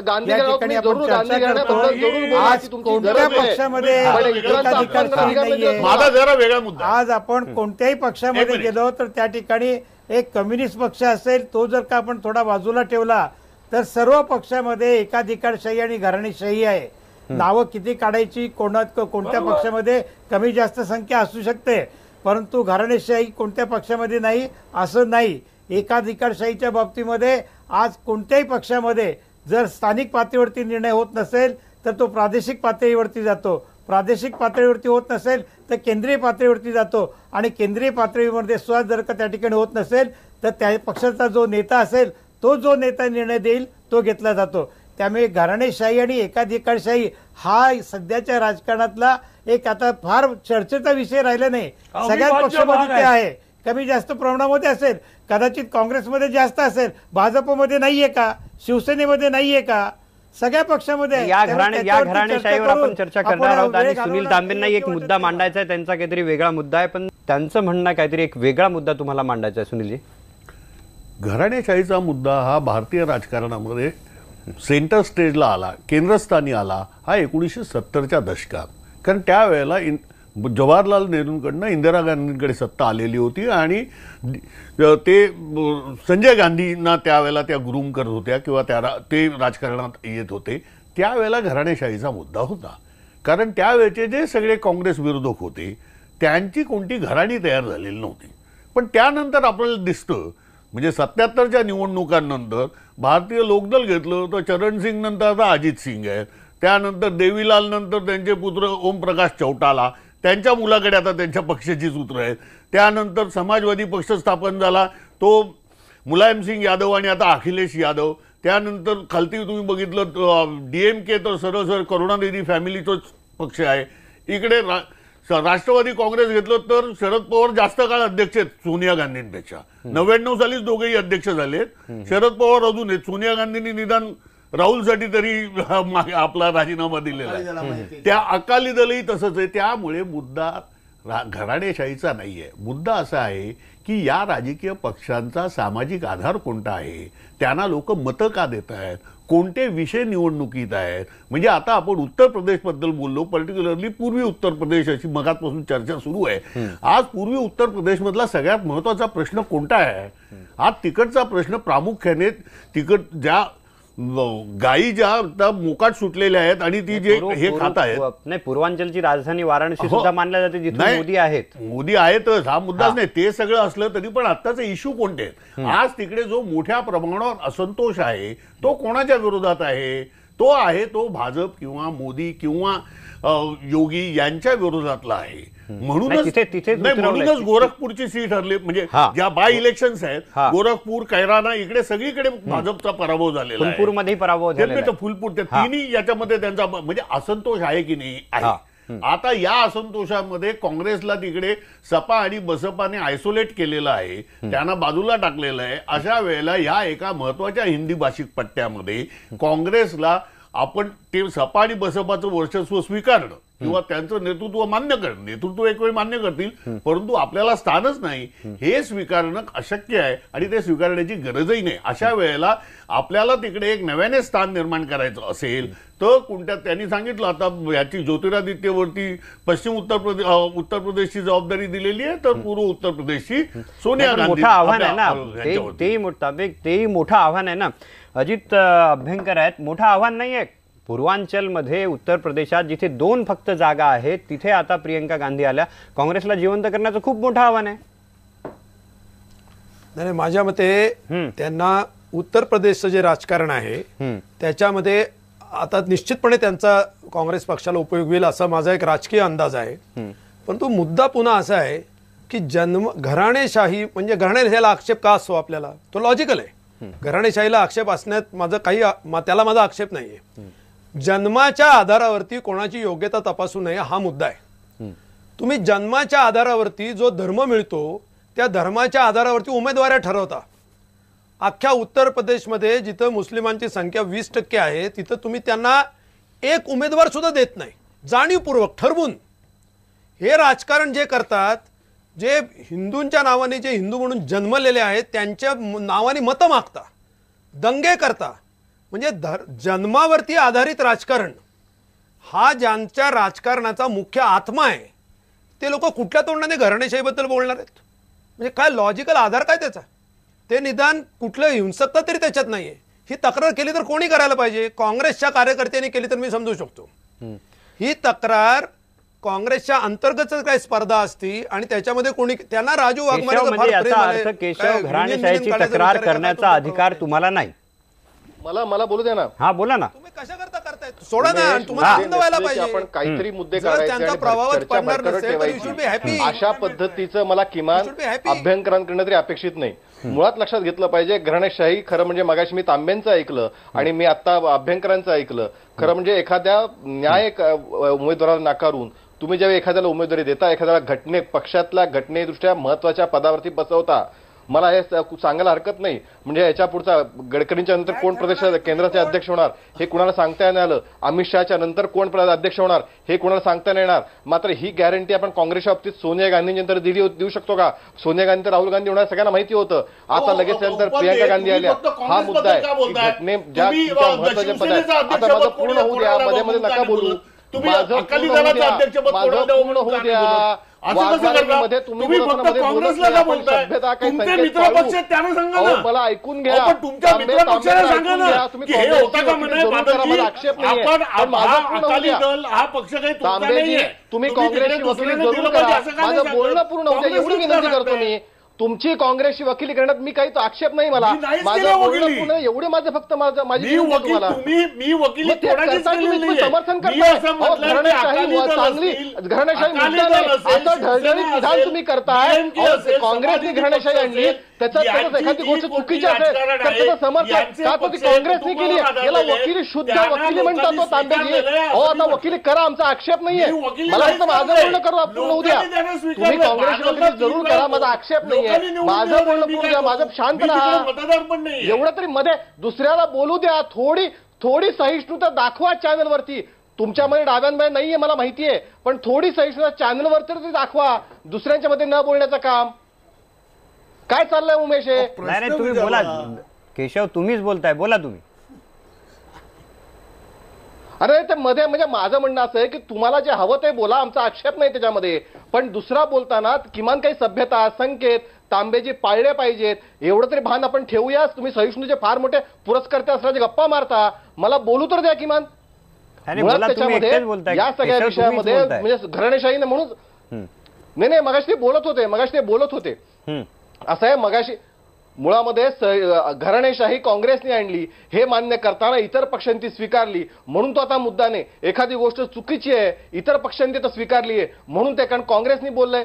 Speaker 2: गांधी
Speaker 4: या
Speaker 2: घराण्यात
Speaker 4: ठिकाणी
Speaker 2: मी
Speaker 4: आपण
Speaker 2: जरूर
Speaker 4: चर्चा
Speaker 2: गांधी
Speaker 4: करतो.
Speaker 2: घराण्याबद्दल जरूर बोला
Speaker 4: आज
Speaker 2: की तुमची
Speaker 4: कोणत्या
Speaker 2: गरज आहे.
Speaker 4: पक्षामध्ये
Speaker 2: पण इतरांचा
Speaker 4: एकाधिकारशाही
Speaker 2: अपमान
Speaker 4: नाहीये.
Speaker 7: माझा जरा वेगळा मुद्दा आहे.
Speaker 4: आज आपण कोणत्याही पक्षामध्ये गेलो तर त्या ठिकाणी एक कम्युनिस्ट पक्ष असेल, तो जर का आपण थोडा बाजूला ठेवला तर सर्व पक्षामध्ये एकाधिकारशाही आणि घराणेशाही आहे. नावं किती काढायची, कोणत्या पक्षामध्ये कमी जास्त संख्या असू शकते, परंतु घराणेशाही कोणत्या पक्षामध्ये नाही असं नाही. एकाधिकारशाहीच्या बाबतीमध्ये आज कोणत्याही पक्षामध्ये जर स्थानिक पातळीवरती निर्णय होत नसेल तर तो प्रादेशिक पातळीवरती जातो. प्रादेशिक पातळीवरती होत नसेल तर केंद्रीय पातळीवरती जातो. आणि केंद्रीय पातळीमध्ये सुद्धा जर का त्या ठिकाणी होत नसेल तर त्या पक्षाचा जो नेता असेल तो जो नेता निर्णय देईल तो घेतला जातो. त्यामुळे घराणेशाही आणि एकाधिकारशाही हा सध्याच्या राजकारणातला एक आता फार चर्चेचा विषय राहिला नाही. सगळ्याच
Speaker 3: अविभाज्य
Speaker 4: पक्षामध्ये
Speaker 3: भाग
Speaker 4: ते
Speaker 3: आहे.
Speaker 4: आहे. कमी जास्त प्रमाणामध्ये असेल, कदाचित काँग्रेसमध्ये जास्त असेल, भाजपमध्ये नाहीये का, शिवसेनेमध्ये नाहीये का, सगळ्या पक्षामध्ये आहे.
Speaker 1: या
Speaker 4: त्यामुळे
Speaker 1: घराणेशाहीवर
Speaker 4: करून
Speaker 1: आपण चर्चा करणार
Speaker 4: आपण
Speaker 1: आहोत. आणि
Speaker 4: वेळ
Speaker 1: सुनील
Speaker 4: घालवणार
Speaker 1: तांबेंनाही एक
Speaker 4: नाही
Speaker 1: मुद्दा मांडायचा आहे, त्यांचा काहीतरी वेगळा मुद्दा आहे, पण त्यांचं म्हणणं आहे काहीतरी एक वेगळा मुद्दा तुम्हाला मांडायचा आहे. सुनीलजी,
Speaker 8: घराणेशाहीचा मुद्दा हा भारतीय राजकारणामध्ये सेंटर स्टेजला आला, केंद्रस्थानी आला हा 1970च्या दशकात. कारण त्यावेळेला जवाहरलाल नेहरूंकडनं इंदिरा गांधींकडे सत्ता आलेली होती आणि ते संजय गांधींना त्यावेळेला त्या ग्रूम करत होत्या किंवा ते राजकारणात येत होते. त्यावेळेला घराणेशाहीचा मुद्दा होता. कारण त्यावेळेचे जे सगळे काँग्रेस विरोधक होते त्यांची कोणती घराणी तयार झालेली नव्हती. पण त्यानंतर आपल्याला दिसतं म्हणजे 77च्या निवडणुकांनंतर भारतीय लोकदल घेतलं तर चरणसिंग नंतर आता अजित सिंग आहेत, त्यानंतर देवीलाल नंतर त्यांचे पुत्र ओमप्रकाश चौटाला, त्यांच्या मुलाकडे आता त्यांच्या पक्षाची सूत्र आहेत. त्यानंतर समाजवादी पक्ष स्थापन झाला, तो मुलायम सिंग यादव आणि आता अखिलेश यादव. त्यानंतर खालती तुम्ही बघितलं DMK तर सरळ करुणानिधी फॅमिलीचाच पक्ष आहे. इकडे राष्ट्रवादी काँग्रेस घेतलं तर शरद पवार जास्त काळ अध्यक्ष आहेत सोनिया गांधींपेक्षा. 99 सालीच दोघेही अध्यक्ष झालेत. शरद पवार अजून आहेत. सोनिया गांधींनी निदान राहुलसाठी तरी आपला राजीनामा दिलेला आहे. त्या अकाली दलही तसंच आहे. त्यामुळे मुद्दा घराणेशाहीचा नाहीये. मुद्दा असा आहे की या राजकीय पक्षांचा सामाजिक आधार कोणता आहे, त्यांना लोक मतं का देत आहेत, कोणते विषय निवडणुकीत आहेत. म्हणजे आता आपण उत्तर प्रदेशबद्दल बोललो, पर्टिक्युलरली पूर्वी उत्तर प्रदेश अशी मगाचपासून चर्चा सुरू आहे. आज पूर्वी उत्तर प्रदेशमधला सगळ्यात महत्वाचा प्रश्न कोणता आहे? आज तिकडचा प्रश्न प्रामुख्याने ज्या गायी ज्या मोकाट सुटलेल्या आहेत आणि ती जे हे खात आहेत.
Speaker 1: नाही, पूर्वांचलची राजधानी वाराणसी सुद्धा मानल्या जाते, जिथे मोदी आहेत.
Speaker 8: मोदी आहेतच, हा मुद्दाच नाही. ते सगळं असलं तरी पण आत्ताचे इश्यू कोणते आहेत? आज तिकडे जो मोठ्या प्रमाणावर असंतोष आहे तो कोणाच्या विरोधात आहे? तो भाजप किंवा मोदी किंवा योगी यांच्या विरोधातला आहे. म्हणूनच गोरखपूरची सीट ठरली. म्हणजे ज्या बाय इलेक्शन्स आहेत, गोरखपूर, कैराना, इकडे सगळीकडे भाजपचा पराभव झालेला आहे.
Speaker 1: फुलपूरमध्ये पराभव झालेला आहे.
Speaker 8: फुलपूर, त्या तिन्ही याच्यामध्ये त्यांचा म्हणजे असंतोष आहे की नाही आहे. आता या असंतोषामध्ये काँग्रेसला तिकडे सपा आणि बसपाने आयसोलेट केलेलं आहे, त्यांना बाजूला टाकलेलं आहे. अशा वेळेला या एका महत्वाच्या हिंदी भाषिक पट्ट्यामध्ये काँग्रेसला आपण ते सपा आणि बसपाचं वर्चस्व स्वीकारणं किंवा त्यांचं नेतृत्व मान्य करणं, नेतृत्व एक वेळ मान्य करतील परंतु आपल्याला स्थानच नाही हे स्वीकारणं अशक्य आहे आणि ते स्वीकारण्याची गरजही नाही. अशा वेळेला आपल्याला तिकडे एक नव्याने स्थान निर्माण करायचं असेल तर कोणत्या, त्यांनी सांगितलं आता याची ज्योतिरादित्यवरती पश्चिम उत्तर प्रदेशची जबाबदारी दिलेली आहे, तर पूर्व उत्तर प्रदेशची सोनिया गांधी.
Speaker 1: मोठं आव्हान आहे ना, तेही मोठं आव्हान आहे ना. अजित अभ्यंकर आहेत, मोठं आव्हान नाही आहे. पूर्वांचलमध्ये उत्तर प्रदेशात जिथे 2 फक्त जागा आहेत तिथे आता प्रियंका गांधी आल्या. काँग्रेसला जिवंत करण्याचं खूप मोठं आव्हान आहे.
Speaker 6: नाही, माझ्या मते त्यांना उत्तर प्रदेशचं जे राजकारण आहे त्याच्यामध्ये आता निश्चितपणे त्यांचा काँग्रेस पक्षाला उपयोग होईल असा माझा एक राजकीय अंदाज आहे. परंतु मुद्दा पुन्हा असा आहे की घराणेशाही म्हणजे घराणेशाहीला आक्षेप का असतो आपल्याला, तो लॉजिकल आहे. घराणेशाहीला आक्षेप असण्यात माझं त्याला माझा आक्षेप नाहीये. जन्माच्या आधारावरती कोणाची योग्यता तपासू नये हा मुद्दा आहे. तुम्ही जन्माच्या आधारावरती जो धर्म मिळतो त्या धर्माच्या आधारावरती उमेदवार ठरवता. अख्ख्या उत्तर प्रदेशमध्ये जिथं मुस्लिमांची संख्या 20% आहे तिथं तुम्ही त्यांना एक उमेदवार सुद्धा देत नाही, जाणीवपूर्वक ठरवून. हे राजकारण जे करतात, जे हिंदूंच्या नावाने जे हिंदू म्हणून जन्मलेले आहेत त्यांच्या नावाने मतं मागता, दंगे करता, म्हणजे जन्मावरती आधारित राजकारण हा ज्यांच्या राजकारणाचा मुख्य आत्मा आहे ते लोक कुठल्या तोंडाने घराणेशाहीबद्दल बोलणार आहेत? म्हणजे काय लॉजिकल आधार काय त्याचा? ते निदान कुठलं हिंसकता तरी त्याच्यात नाहीये. ही तक्रार केली तर कोणी करायला पाहिजे? काँग्रेसच्या कार्यकर्त्यांनी केली तर मी समजू शकतो. ही तक्रार काँग्रेसच्या अंतर्गत काय स्पर्धा असती आणि त्याच्यामध्ये कोणी त्यांना राजू वाघमारे
Speaker 1: केशव घराणेशाहीची तक्रार करण्याचा अधिकार तुम्हाला नाही.
Speaker 2: मला बोलू द्या ना.
Speaker 1: हा बोला ना.
Speaker 6: तुम्ही कशा करता सोडा ना. तुम्हाला आनंद व्हायला पाहिजे.
Speaker 2: आपण काहीतरी मुद्दे
Speaker 6: त्यांचा प्रभावात पडणार नसेल
Speaker 2: अशा पद्धतीचं मला किमान अभ्यंकरांकडनं तरी अपेक्षित नाही. मुळात लक्षात घेतलं पाहिजे घराणेशाही खरं म्हणजे मगाशी मी तांब्यांचं ऐकलं आणि मी आता अभ्यंकरांचं ऐकलं. खरं म्हणजे एखाद्या न्याय उमेदवाराला नाकारून तुम्ही जेव्हा एखाद्याला उमेदवारी देता, एखाद्याला पक्षातल्या घटनेदृष्ट्या महत्वाच्या पदावरती बसवता, मला हे सांगायला हरकत नाही. म्हणजे याच्या पुढचा गडकरींच्या नंतर कोण प्रदेश केंद्राचे अध्यक्ष होणार हे कुणाला सांगता नाही आलं. अमित शहाच्या नंतर कोण अध्यक्ष होणार हे कुणाला सांगता नाही येणार. मात्र ही गॅरंटी आपण काँग्रेसच्या बाबतीत सोनिया गांधींच्या नंतर देऊ शकतो का? सोनिया गांधी राहुल गांधी होणार सगळ्यांना माहिती होतं. आता लगेच त्यानंतर प्रियंका गांधी आल्या. हा मुद्दा आहे. घटने ज्या महत्वाचे पद आहेत. आता माझं पूर्ण होऊ द्या, मध्ये मध्ये नका बोलू. माझं पूर्ण होऊ द्या. तुम्ही फक्त काँग्रेसला का बोलताय? तुमचे मित्रपक्ष त्यांना सांगा ना. मला ऐकून घ्या. तुमच्या मित्रपक्षाला सांगा ना की हे होता का म्हणे आक्षेप आपण अकाली दल हा पक्ष काही तुमचा नाहीये. तुम्ही काँग्रेसची वकिली जरूर करा. माझं बोलणं पूर्ण होतं एवढी विनंती करतो मी. तुमची काँग्रेसची वकिली करण्यात मी काही आक्षेप नाही. मला माझं बोलणं पूर्ण एवढे माझे फक्त माझी मी वकिली समर्थन करताय. चांगली घराणेशाही मुद्दा नाही असं ढळढळीत विधान तुम्ही करताय. काँग्रेसने घराणेशाही आणली त्याच्यात एखादी गोष्ट चुकीची असेल तर त्याचं समर्थन का ती काँग्रेसने केली? याला वकिली शुद्ध वकिली म्हणतात तो तांबेजी. आता वकिली करा, आमचा आक्षेप नाहीये. मला फक्त माझं बोलणं करू पूर्ण होऊ द्या. तुम्ही काँग्रेसची वकिली जरूर करा, माझा आक्षेप नाहीये. माझं बोलणं पूर्ण द्या, माझं शांत राहा. एवढं तरी मध्ये दुसऱ्याला बोलू द्या. थोडी सहिष्णुता दाखवा चॅनलवरती. तुमच्यामध्ये डाव्यांमध्ये नाहीये मला माहितीये, पण थोडी सहिष्णुता चॅनलवरती तरी दाखवा. दुसऱ्यांच्या मध्ये न बोलण्याचं काम काय चाललंय उमेश?
Speaker 1: नाही तुम्ही बोला केशव, तुम्हीच बोलताय, बोला तुम्ही.
Speaker 2: अरे ते मध्ये म्हणजे माझं म्हणणं असं आहे की तुम्हाला जे हवं ते बोला, आमचा आक्षेप नाही त्याच्यामध्ये. पण दुसरा बोलताना किमान काही सभ्यता संकेत तांबेजी पाळले पाहिजेत. एवढं तरी भान आपण ठेवूया. तुम्ही सहिष्णुतेचे फार मोठे पुरस्कर्ते असल्याचे गप्पा मारता, मला बोलू तर द्या किमान. त्याच्यामध्ये या सगळ्या विषयामध्ये म्हणजे घराणेशाहीने म्हणून नाही मगाशी ते बोलत होते असं आहे. मगाशी मुळामध्ये घराणेशाही काँग्रेसने आणली हे मान्य करताना इतर पक्षांनी स्वीकारली म्हणून तो आता मुद्दा नाही. एखादी गोष्ट चुकीची आहे इतर पक्षांनी तर स्वीकारली आहे म्हणून ते, कारण काँग्रेसने बोललंय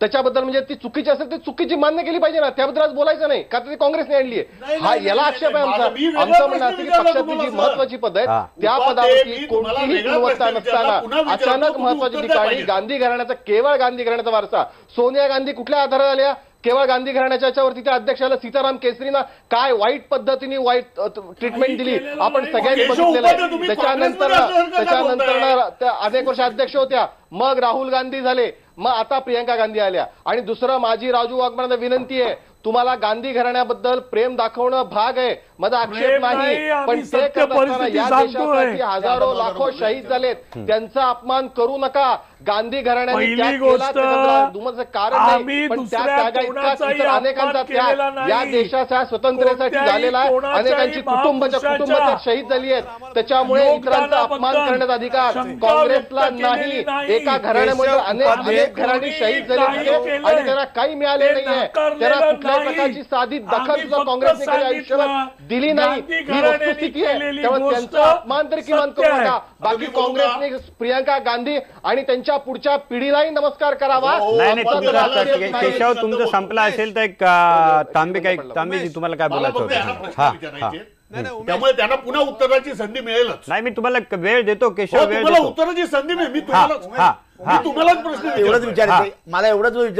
Speaker 2: त्याच्याबद्दल म्हणजे ती चुकीची असेल ती चुकीची मान्य केली पाहिजे ना. त्याबद्दल आज बोलायचं नाही का ती काँग्रेसने आणली आहे. हा याला आक्षेप आहे आमचा. आमचं म्हणणं असं की पक्षातली जी महत्वाची पद आहेत त्या पदावरती कोणतीही गुणवत्ता नसताना अचानक महत्वाची ठिकाणी गांधी घराण्याचा, केवळ गांधी घराण्याचा वारसा. सोनिया गांधी कुठल्या आधारावर आल्या? केवळ गांधी घराण्याच्या याच्यावरती त्या अध्यक्षाला सीताराम केसरीना काय वाईट पद्धतीने वाईट ट्रीटमेंट दिली आपण सगळ्यांनी बघितलेलं आहे. त्याच्यानंतर त्या अनेक वर्ष अध्यक्ष होत्या, मग राहुल गांधी झाले, मग आता प्रियंका गांधी आल्या. आणि दुसरं माझी राजू वाघमारेंना विनंती आहे, तुम्हाला गांधी घराण्याबद्दल प्रेम दाखवणं भाग आहे, माझा आक्षेप नाही. पण ते करताना या देशासाठी हजारो लाखो शहीद झालेत त्यांचा अपमान करू नका. गांधी घराण्याने
Speaker 3: पहिली
Speaker 2: त्याग केला,
Speaker 3: गोष्ट,
Speaker 2: त्याचं दुमचं कारण
Speaker 3: आम्ही
Speaker 2: नाही, पण त्या
Speaker 3: दुसऱ्या
Speaker 2: त्यागा इतका
Speaker 3: कोणाचाही
Speaker 2: इतर अनेकांचा
Speaker 3: अपमान केलेला
Speaker 2: त्याग
Speaker 3: नाही.
Speaker 2: या देशाच्या स्वतंत्रतेसाठी
Speaker 3: कोणत्याही
Speaker 2: झालेला आहे.
Speaker 3: कोणाच्याही
Speaker 2: अनेकांची कुटुंबाच्या शहीद झाली आहेत. त्याच्यामुळे इतरांचा अपमान करण्याचा अधिकार काँग्रेसला नाही. एका घराण्यामुळे अनेक घराणी शहीद झाली आहेत आणि त्यांना काही मिळाले नाहीये. त्यांना कुठल्याही प्रकारची साधी दखल सुद्धा काँग्रेसने कधी आयुष्यात दिली नाही. ही वस्तुस्थिती आहे. त्यामुळे त्यांचा अपमान तरी किमान करू नका. बाकी काँग्रेसने प्रियंका गांधी आणि त्यांच्या पुढच्या पिढीलाही नमस्कार करावा.
Speaker 1: नाही केशव, तुमचं संपलं असेल तर एक तांबेजी तुम्हाला काय बोलायचं होतं? हा,
Speaker 7: त्यामुळे त्यांना पुन्हा उत्तराची संधी मिळेलच.
Speaker 1: नाही मी तुम्हाला वेळ देतो केशव, वेळ
Speaker 7: तुम्हाला
Speaker 1: देतो.
Speaker 7: उत्तराची संधी मिळेल. मी
Speaker 1: हा.
Speaker 7: तुम्हालाच प्रश्न
Speaker 5: एवढंच
Speaker 7: विचारतोय.
Speaker 5: विचारायचं मला एवढंच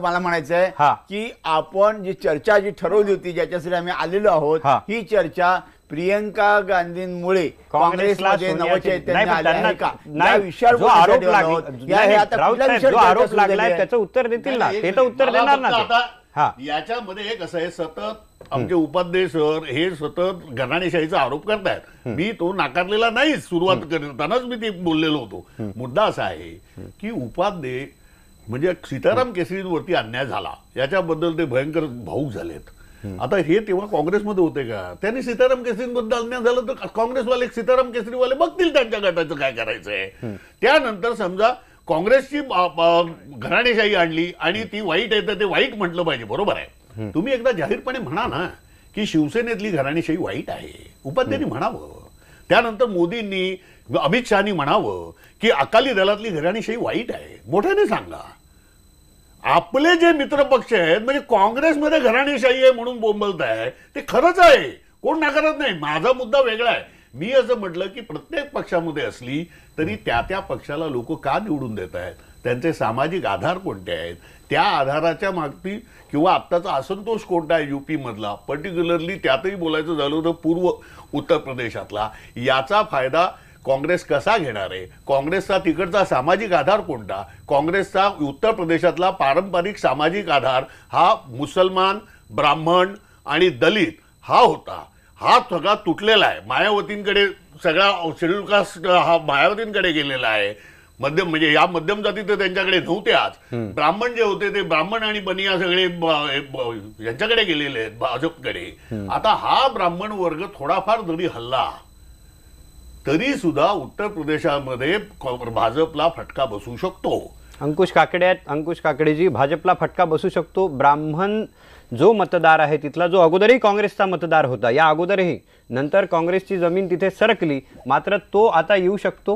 Speaker 5: मला म्हणायचं
Speaker 1: हा.
Speaker 5: आहे की आपण जी चर्चा जी ठरवली होती ज्याच्यासाठी आम्ही आलेलो आहोत
Speaker 1: हा.
Speaker 5: ही चर्चा प्रियंका गांधींमुळे काँग्रेसमध्ये
Speaker 1: सोनिया
Speaker 5: नवचैतन्य
Speaker 1: नाही, पण
Speaker 5: आले आहे का?
Speaker 1: नाही,
Speaker 5: या विषयावर
Speaker 1: जो
Speaker 5: बोलण्यासाठी
Speaker 1: आरोप
Speaker 5: आलो
Speaker 1: लागला
Speaker 5: आहोत.
Speaker 1: नाही,
Speaker 5: या- हे आता
Speaker 1: राऊत
Speaker 5: कुठल्या
Speaker 1: साहेब,
Speaker 5: विषयावर
Speaker 1: जो
Speaker 5: चर्चा
Speaker 1: आरोप
Speaker 5: सुरू
Speaker 1: लागलाय
Speaker 5: झाली आहे?
Speaker 1: त्याचं उत्तर देतील ना,
Speaker 7: नाही,
Speaker 1: ते तर उत्तर
Speaker 7: मला
Speaker 1: देणार ना
Speaker 7: फक्त
Speaker 1: ते. हा.
Speaker 7: आता याच्यामध्ये एक असं आहे, सतत आमचे उपाध्यक्ष सर हे सतत घराणेशाहीचा आरोप करतायत. मी तो नाकारलेला नाही. सुरुवात करतानाच मी ते बोललेलो होतो. मुद्दा असा आहे की उपाध्ये म्हणजे सीताराम केसरीवरती अन्याय झाला याच्याबद्दल ते भयंकर भाऊक झालेत. आता हे तेव्हा काँग्रेसमध्ये होते का? त्यांनी सीताराम केसरीबद्दल अन्याय झालं तर काँग्रेसवाले सीताराम केसरीवाले बघतील त्यांच्या गटाचं काय करायचंय. त्यानंतर समजा काँग्रेसची घराणेशाही आणली आणि ती वाईट आहे तर ते वाईट म्हटलं पाहिजे. बरोबर आहे. तुम्ही एकदा जाहीरपणे म्हणा ना की शिवसेनेतली घराणेशाही वाईट आहे. उपाध्यायांनी म्हणावं. त्यानंतर मोदींनी अमित शहानी म्हणावं की अकाली दलातली घराणेशाही वाईट आहे. मोठ्याने सांगा. आपले जे मित्र पक्ष आहेत म्हणजे काँग्रेसमध्ये घराणेशाही आहे म्हणून बोंबलताय ते खरंच आहे. कोण नाकारत नाही. माझा मुद्दा वेगळा आहे. मी असं म्हटलं की प्रत्येक पक्षामध्ये असली तरी त्या त्या पक्षाला लोक का निवडून देत आहेत, त्यांचे सामाजिक आधार कोणते आहेत, त्या आधाराच्या मागती किंवा आत्ताचा असंतोष कोणता आहे युपी मधला, पर्टिक्युलरली त्यातही बोलायचं झालं तर पूर्व उत्तर प्रदेशातला, याचा फायदा काँग्रेस कसा घेणार आहे, काँग्रेसचा तिकडचा सामाजिक आधार कोणता, काँग्रेसचा उत्तर प्रदेशातला पारंपरिक सामाजिक आधार हा मुसलमान, ब्राह्मण आणि दलित हा होता. हा सगळा तुटलेला आहे. मायावतींकडे सगळा शेड्यूल कास्ट हा मायावतींकडे गेलेला आहे. मध्यम म्हणजे या मध्यम जाती तर त्यांच्याकडे नव्हते. आज ब्राह्मण जे होते ते ब्राह्मण आणि बनिया सगळे यांच्याकडे गेलेले आहेत भाजपकडे. आता हा ब्राह्मण वर्ग थोडाफार जरी हल्ला तरी सुद्धा उत्तर प्रदेशामध्ये भाजपला फटका बसू शकतो.
Speaker 1: अंकुश काकडे आहेत. अंकुश काकडेजी, भाजपला फटका बसू शकतो. ब्राह्मण जो मतदार आहे तिथला, जो अगोदरही काँग्रेसचा मतदार होता, या अगोदरही, नंतर काँग्रेसची जमीन तिथे सरकली, मात्र तो आता येऊ शकतो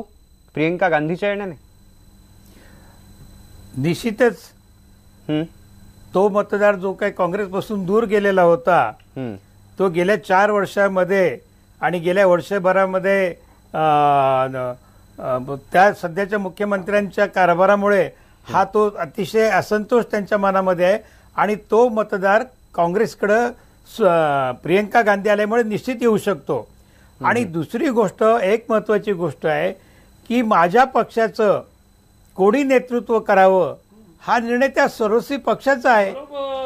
Speaker 1: प्रियंका गांधीच्या येण्याने.
Speaker 4: निश्चितच तो मतदार जो काही काँग्रेसपासून दूर गेलेला होता तो गेल्या 4 वर्षामध्ये आणि गेल्या वर्षभरामध्ये त्या सध्याच्या मुख्यमंत्र्यांच्या कारभारामुळे हा तो अतिशय असंतोष त्यांच्या मनामध्ये आहे आणि तो मतदार काँग्रेसकडं प्रियंका गांधी आल्यामुळे निश्चित येऊ शकतो. आणि दुसरी गोष्ट, एक महत्वाची गोष्ट आहे की माझ्या पक्षाचं कोणी नेतृत्व करावं हा निर्णय त्या सर्वस्वी पक्षाचा आहे.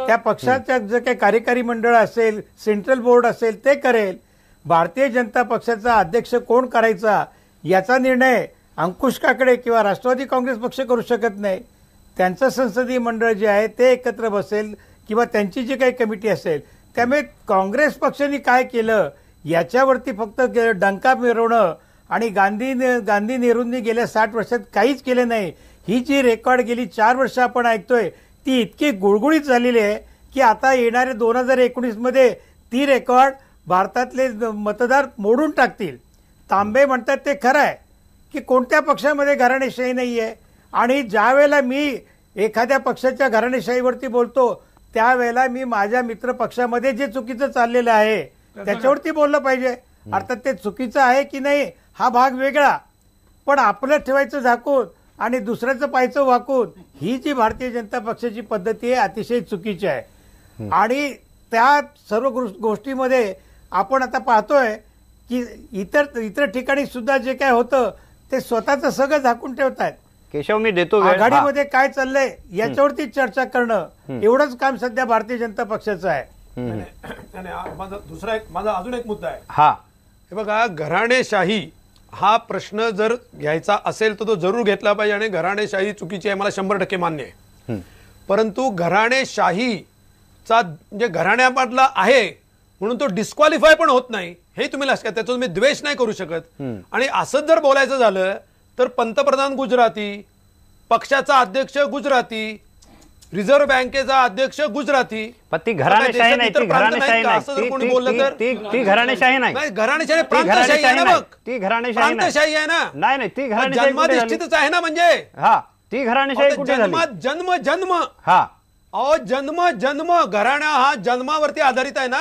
Speaker 4: त्या पक्षाच्या जे काही कार्यकारी मंडळ असेल, सेंट्रल बोर्ड असेल ते करेल. भारतीय जनता पक्षाचा अध्यक्ष कोण करायचा याचा निर्णय अंकुश काकडे किंवा राष्ट्रवादी काँग्रेस पक्ष करू शकत नाही. त्यांचं संसदीय मंडळ जे आहे ते एकत्र बसेल किंवा त्यांची जी काही कमिटी असेल. त्यामुळे काँग्रेस पक्षाने काय केलं याच्यावरती फक्त डंका मिरवणं आणि गांधी नेहरूंनी गेल्या 60 वर्षात काहीच केलं नाही, ही जी रेकॉर्ड गेली 4 वर्ष आपण ऐकतोय ती इतकी गुळगुळीत झालेली आहे की आता येणाऱ्या 2019 मध्ये ती रेकॉर्ड भारतातले मतदार मोडून टाकतील. तांबे म्हणतात ते खरं आहे की कोणत्या पक्षामध्ये घराणेशाही नाहीये. आणि ज्या वेळेला मी एखाद्या पक्षाच्या घराणेशाहीवरती बोलतो त्यावेळेला मी माझ्या मित्र पक्षामध्ये जे चुकीचं चाललेलं आहे त्याच्यावरती बोललं पाहिजे. अर्थात ते चुकीचं आहे की नाही हा भाग वेगळा, पण आपलं ठेवायचं झाकून आणि दुसऱ्याचं पाहायचं वाकून ही जी भारतीय जनता पक्षाची पद्धती आहे अतिशय चुकीची आहे. आणि त्या सर्व गोष्टीमध्ये आपण आता पाहतोय की इतर ठिकाणी सुद्धा जे काय होतं ते स्वतःचं सगळं झाकून ठेवतायत.
Speaker 1: केशव, मी देतो वेळ.
Speaker 4: आघाडीमध्ये काय चाललंय याच्यावरती चर्चा करणं एवढंच काम सध्या भारतीय जनता पक्षाचं आहे.
Speaker 6: माझा अजून एक मुद्दा आहे.
Speaker 1: हा,
Speaker 6: हे बघा, घराणेशाही हा प्रश्न जर घ्यायचा असेल तर तो जरूर घेतला पाहिजे आणि घराणेशाही चुकीची आहे, मला 100% मान्य आहे. परंतु घराणेशाहीचा म्हणजे घराण्यामधला आहे म्हणून तो डिस्क्वालिफाय पण होत नाही, हे तुम्ही लक्षात, त्याचा तुम्ही द्वेष नाही करू शकत. आणि असंच जर बोलायचं झालं तर पंतप्रधान गुजराती, पक्षाचा अध्यक्ष गुजराती, रिझर्व्ह बँकेचा अध्यक्ष गुजराती.
Speaker 1: पण ती घराणेशाही नाही, ती घराणेशाही नाही,
Speaker 6: असं जर कोणी बोललं तर
Speaker 1: ती घराणेशाही नाही,
Speaker 6: घराणेशाही प्रांतशाही आहे ना, बघ
Speaker 1: ती घराणेशाही नाही,
Speaker 6: प्रांतशाही आहे ना.
Speaker 1: नाही नाही, ती घराणेशाही
Speaker 6: जन्माधिष्ठितच आहे ना, म्हणजे
Speaker 1: हा ती घराणेशाही कुठे झाली?
Speaker 6: जन्म जन्म
Speaker 1: हा
Speaker 6: अहो जन्म जन्म घराणा हा जन्मावरती आधारित आहे ना.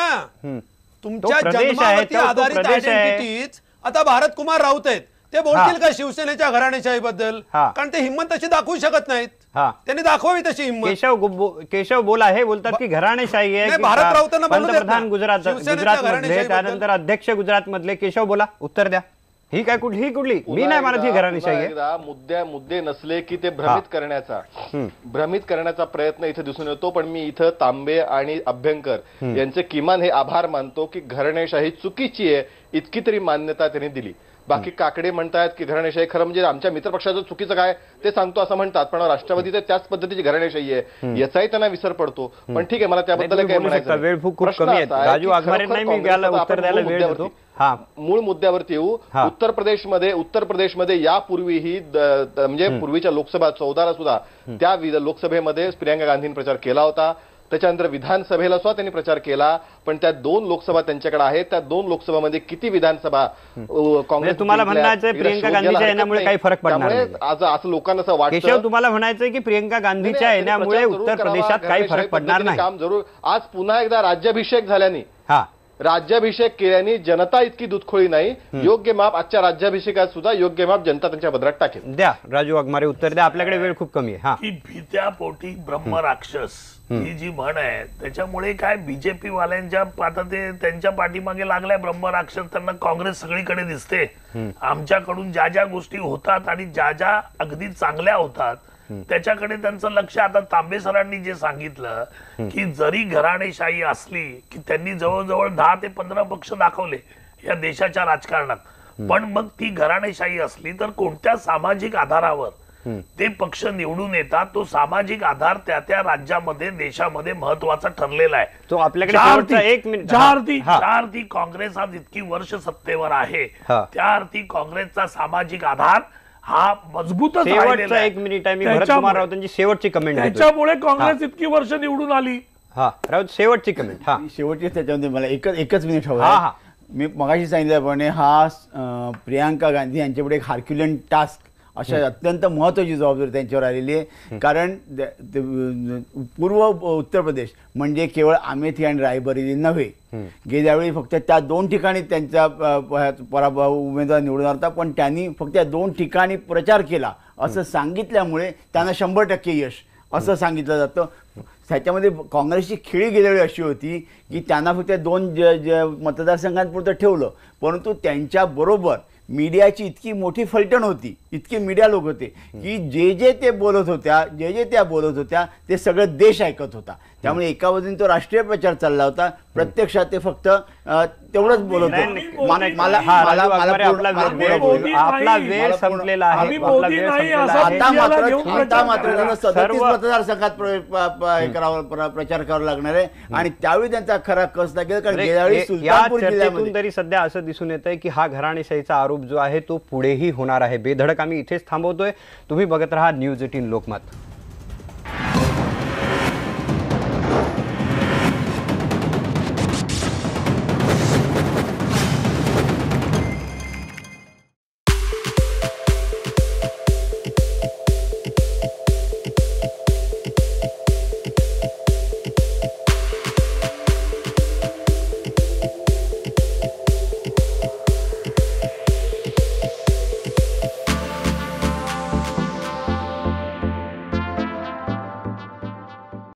Speaker 6: तुमच्या
Speaker 1: प्रदेश आहे,
Speaker 6: जन्मावरती
Speaker 1: तो
Speaker 6: आधारित
Speaker 1: प्रदेश आहे.
Speaker 6: आयडेंटिटीज. आता भारत कुमार राऊत आहेत, ते बोलतील का शिवसेनेच्या घराणेशाही बद्दल?
Speaker 1: हा.
Speaker 6: कारण ते हिंमत तशी दाखवू शकत नाहीत.
Speaker 1: हा.
Speaker 6: त्यांनी दाखवावी तशी हिंमत.
Speaker 1: केशव बोला हे बोलतात की घराणेशाही आहे,
Speaker 6: नाही,
Speaker 1: की
Speaker 6: भारत राऊतांना बोलू देत ना.
Speaker 1: पंतप्रधान गुजरात मधले,
Speaker 6: घराणेशाहीबद्दल.
Speaker 1: त्यानंतर अध्यक्ष गुजरात मधले. केशव बोला, उत्तर द्या. ही काय कुठली मी नाही म्हणत ही घराणेशाही आहे.
Speaker 2: मुद्दे नसले की ते भ्रमित करण्याचा प्रयत्न इथे दिसून येतो. पण मी इथं तांबे आणि अभ्यंकर यांचे किमान हे आभार मानतो की घराणेशाही चुकीची आहे इतकी तरी मान्यता त्यांनी दिली. बाकी काकडे म्हणतात की घराणेशाही, खरं म्हणजे आमच्या मित्रपक्षाचं चुकीचं काय ते सांगतो असं म्हणतात, पण राष्ट्रवादीचं त्याच पद्धतीची घराणेशाही आहे याचाही त्यांना विसर पडतो. पण ठीक आहे, मला त्याबद्दल काय म्हणायचं,
Speaker 1: वेळ खूप कमी आहे. राजू आगमारे नाही, मी याला उत्तर द्यायला वेळ देतो.
Speaker 2: मूळ मुद्द्यावरती येऊ. उत्तर प्रदेशमध्ये यापूर्वीही म्हणजे पूर्वीच्या लोकसभा 14ला सुद्धा त्या लोकसभेमध्ये प्रियंका गांधींनी प्रचार केला होता. त्याच्यानंतर विधानसभेला सुद्धा त्यांनी प्रचार केला. पण त्या 2 लोकसभा त्यांच्याकडे आहेत. त्या 2 लोकसभामध्ये किती विधानसभा काँग्रेस,
Speaker 1: तुम्हाला म्हणायचं प्रियंका गांधीच्या येण्यामुळे काही फरक पडणार नाही?
Speaker 2: आज असं लोकांना असं वाटतं.
Speaker 1: केशव, तुम्हाला म्हणायचं की प्रियंका गांधीच्या येण्यामुळे उत्तर प्रदेशात काही फरक पडणार नाही?
Speaker 2: काम जरूर. आज पुन्हा एकदा राज्याभिषेक झाल्याने, राज्याभिषेक केल्याने जनता इतकी दुधखोळी नाही. योग्य माप आजच्या राज्याभिषेकात सुद्धा योग्य माप जनता त्यांच्या पदरात टाकेल.
Speaker 1: द्या राजू वाघमारे उत्तर द्या, आपल्याकडे वेळ खूप कमी आहे.
Speaker 3: की भीत्या पोटी ब्रह्मराक्षस ही जी म्हण आहे, त्याच्यामुळे काय बीजेपी वाल्यांच्या आता ते त्यांच्या पाठीमागे लागलाय ब्रह्मराक्षस. त्यांना काँग्रेस सगळीकडे दिसते. आमच्याकडून ज्या ज्या गोष्टी होतात आणि ज्या ज्या अगदी चांगल्या होतात त्याच्याकडे त्यांचं लक्ष. आता तांबे सरांनी जे सांगितलं की जरी घराणेशाही असली की त्यांनी जवळजवळ 10 ते 15 पक्ष दाखवले या देशाच्या राजकारणात, पण मग ती घराणेशाही असली तर कोणत्या सामाजिक आधारावर ते पक्ष निवडून येतात? तो सामाजिक आधार त्या त्या राज्यामध्ये देशामध्ये महत्वाचा ठरलेला आहे.
Speaker 1: तो आपल्याकडे
Speaker 3: ज्या अर्थी काँग्रेस आज इतकी वर्ष सत्तेवर आहे त्या अर्थी काँग्रेसचा सामाजिक आधार हा मजबूतच राहिलेला आहे.
Speaker 1: 1 मिनिट आहे, मी भरतकुमार राऊतांची शेवटची कमेंट घेतो.
Speaker 3: त्याच्यामुळे काँग्रेस इतकी वर्ष निवडून आली.
Speaker 1: राऊत शेवटची कमेंट.
Speaker 5: शेवटची त्याच्यामध्ये मला एकच मिनिट हवं. मी मगाशी सांगितल्याप्रमाणे हा प्रियांका गांधी यांच्यापुढे एक हार्क्युलियन टास्क, अशा अत्यंत महत्वाची जबाबदारी त्यांच्यावर आलेली आहे. कारण पूर्व उत्तर प्रदेश म्हणजे केवळ अमेठी आणि रायबरेली नव्हे, गेल्या वेळी फक्त त्या 2 ठिकाणी त्यांचा पराभव उमेदवार निवडून होता, पण त्यांनी फक्त त्या 2 ठिकाणी प्रचार केला असं सांगितल्यामुळे त्यांना 100% यश असं सांगितलं जातं. त्याच्यामध्ये काँग्रेसची खेळी गेल्या वेळी अशी होती की त्यांना फक्त 2 मतदारसंघांपुरतं ठेवलं, परंतु त्यांच्याबरोबर मीडियाची इतकी मोठी फलटण होती, इतके मीडिया लोक होते की जे त्या बोलत होत्या ते सगळं देश ऐकत होता. त्यामुळे एका बाजूने तो राष्ट्रीय प्रचार चालला होता, प्रत्यक्षात ते फक्त तेवढंच बोलत होते.
Speaker 1: आपला वेळ संपलेला आहे.
Speaker 5: आता मात्र त्यांना 37 मतदारसंघात प्रचार करावा लागणार आहे आणि त्यावेळी त्यांचा खरा कस लागेल. कारण गेल्या वेळी सुलतानपूर जिल्ह्यामध्ये
Speaker 1: तरी सध्या असं दिसून येत आहे की हा घराणेशाहीचा आरोप जो आहे तो पुढेही होणार आहे. बेधडक आम्ही इथेच थांबवतोय. तुम्ही बघत राहा न्यूज 18 लोकमत.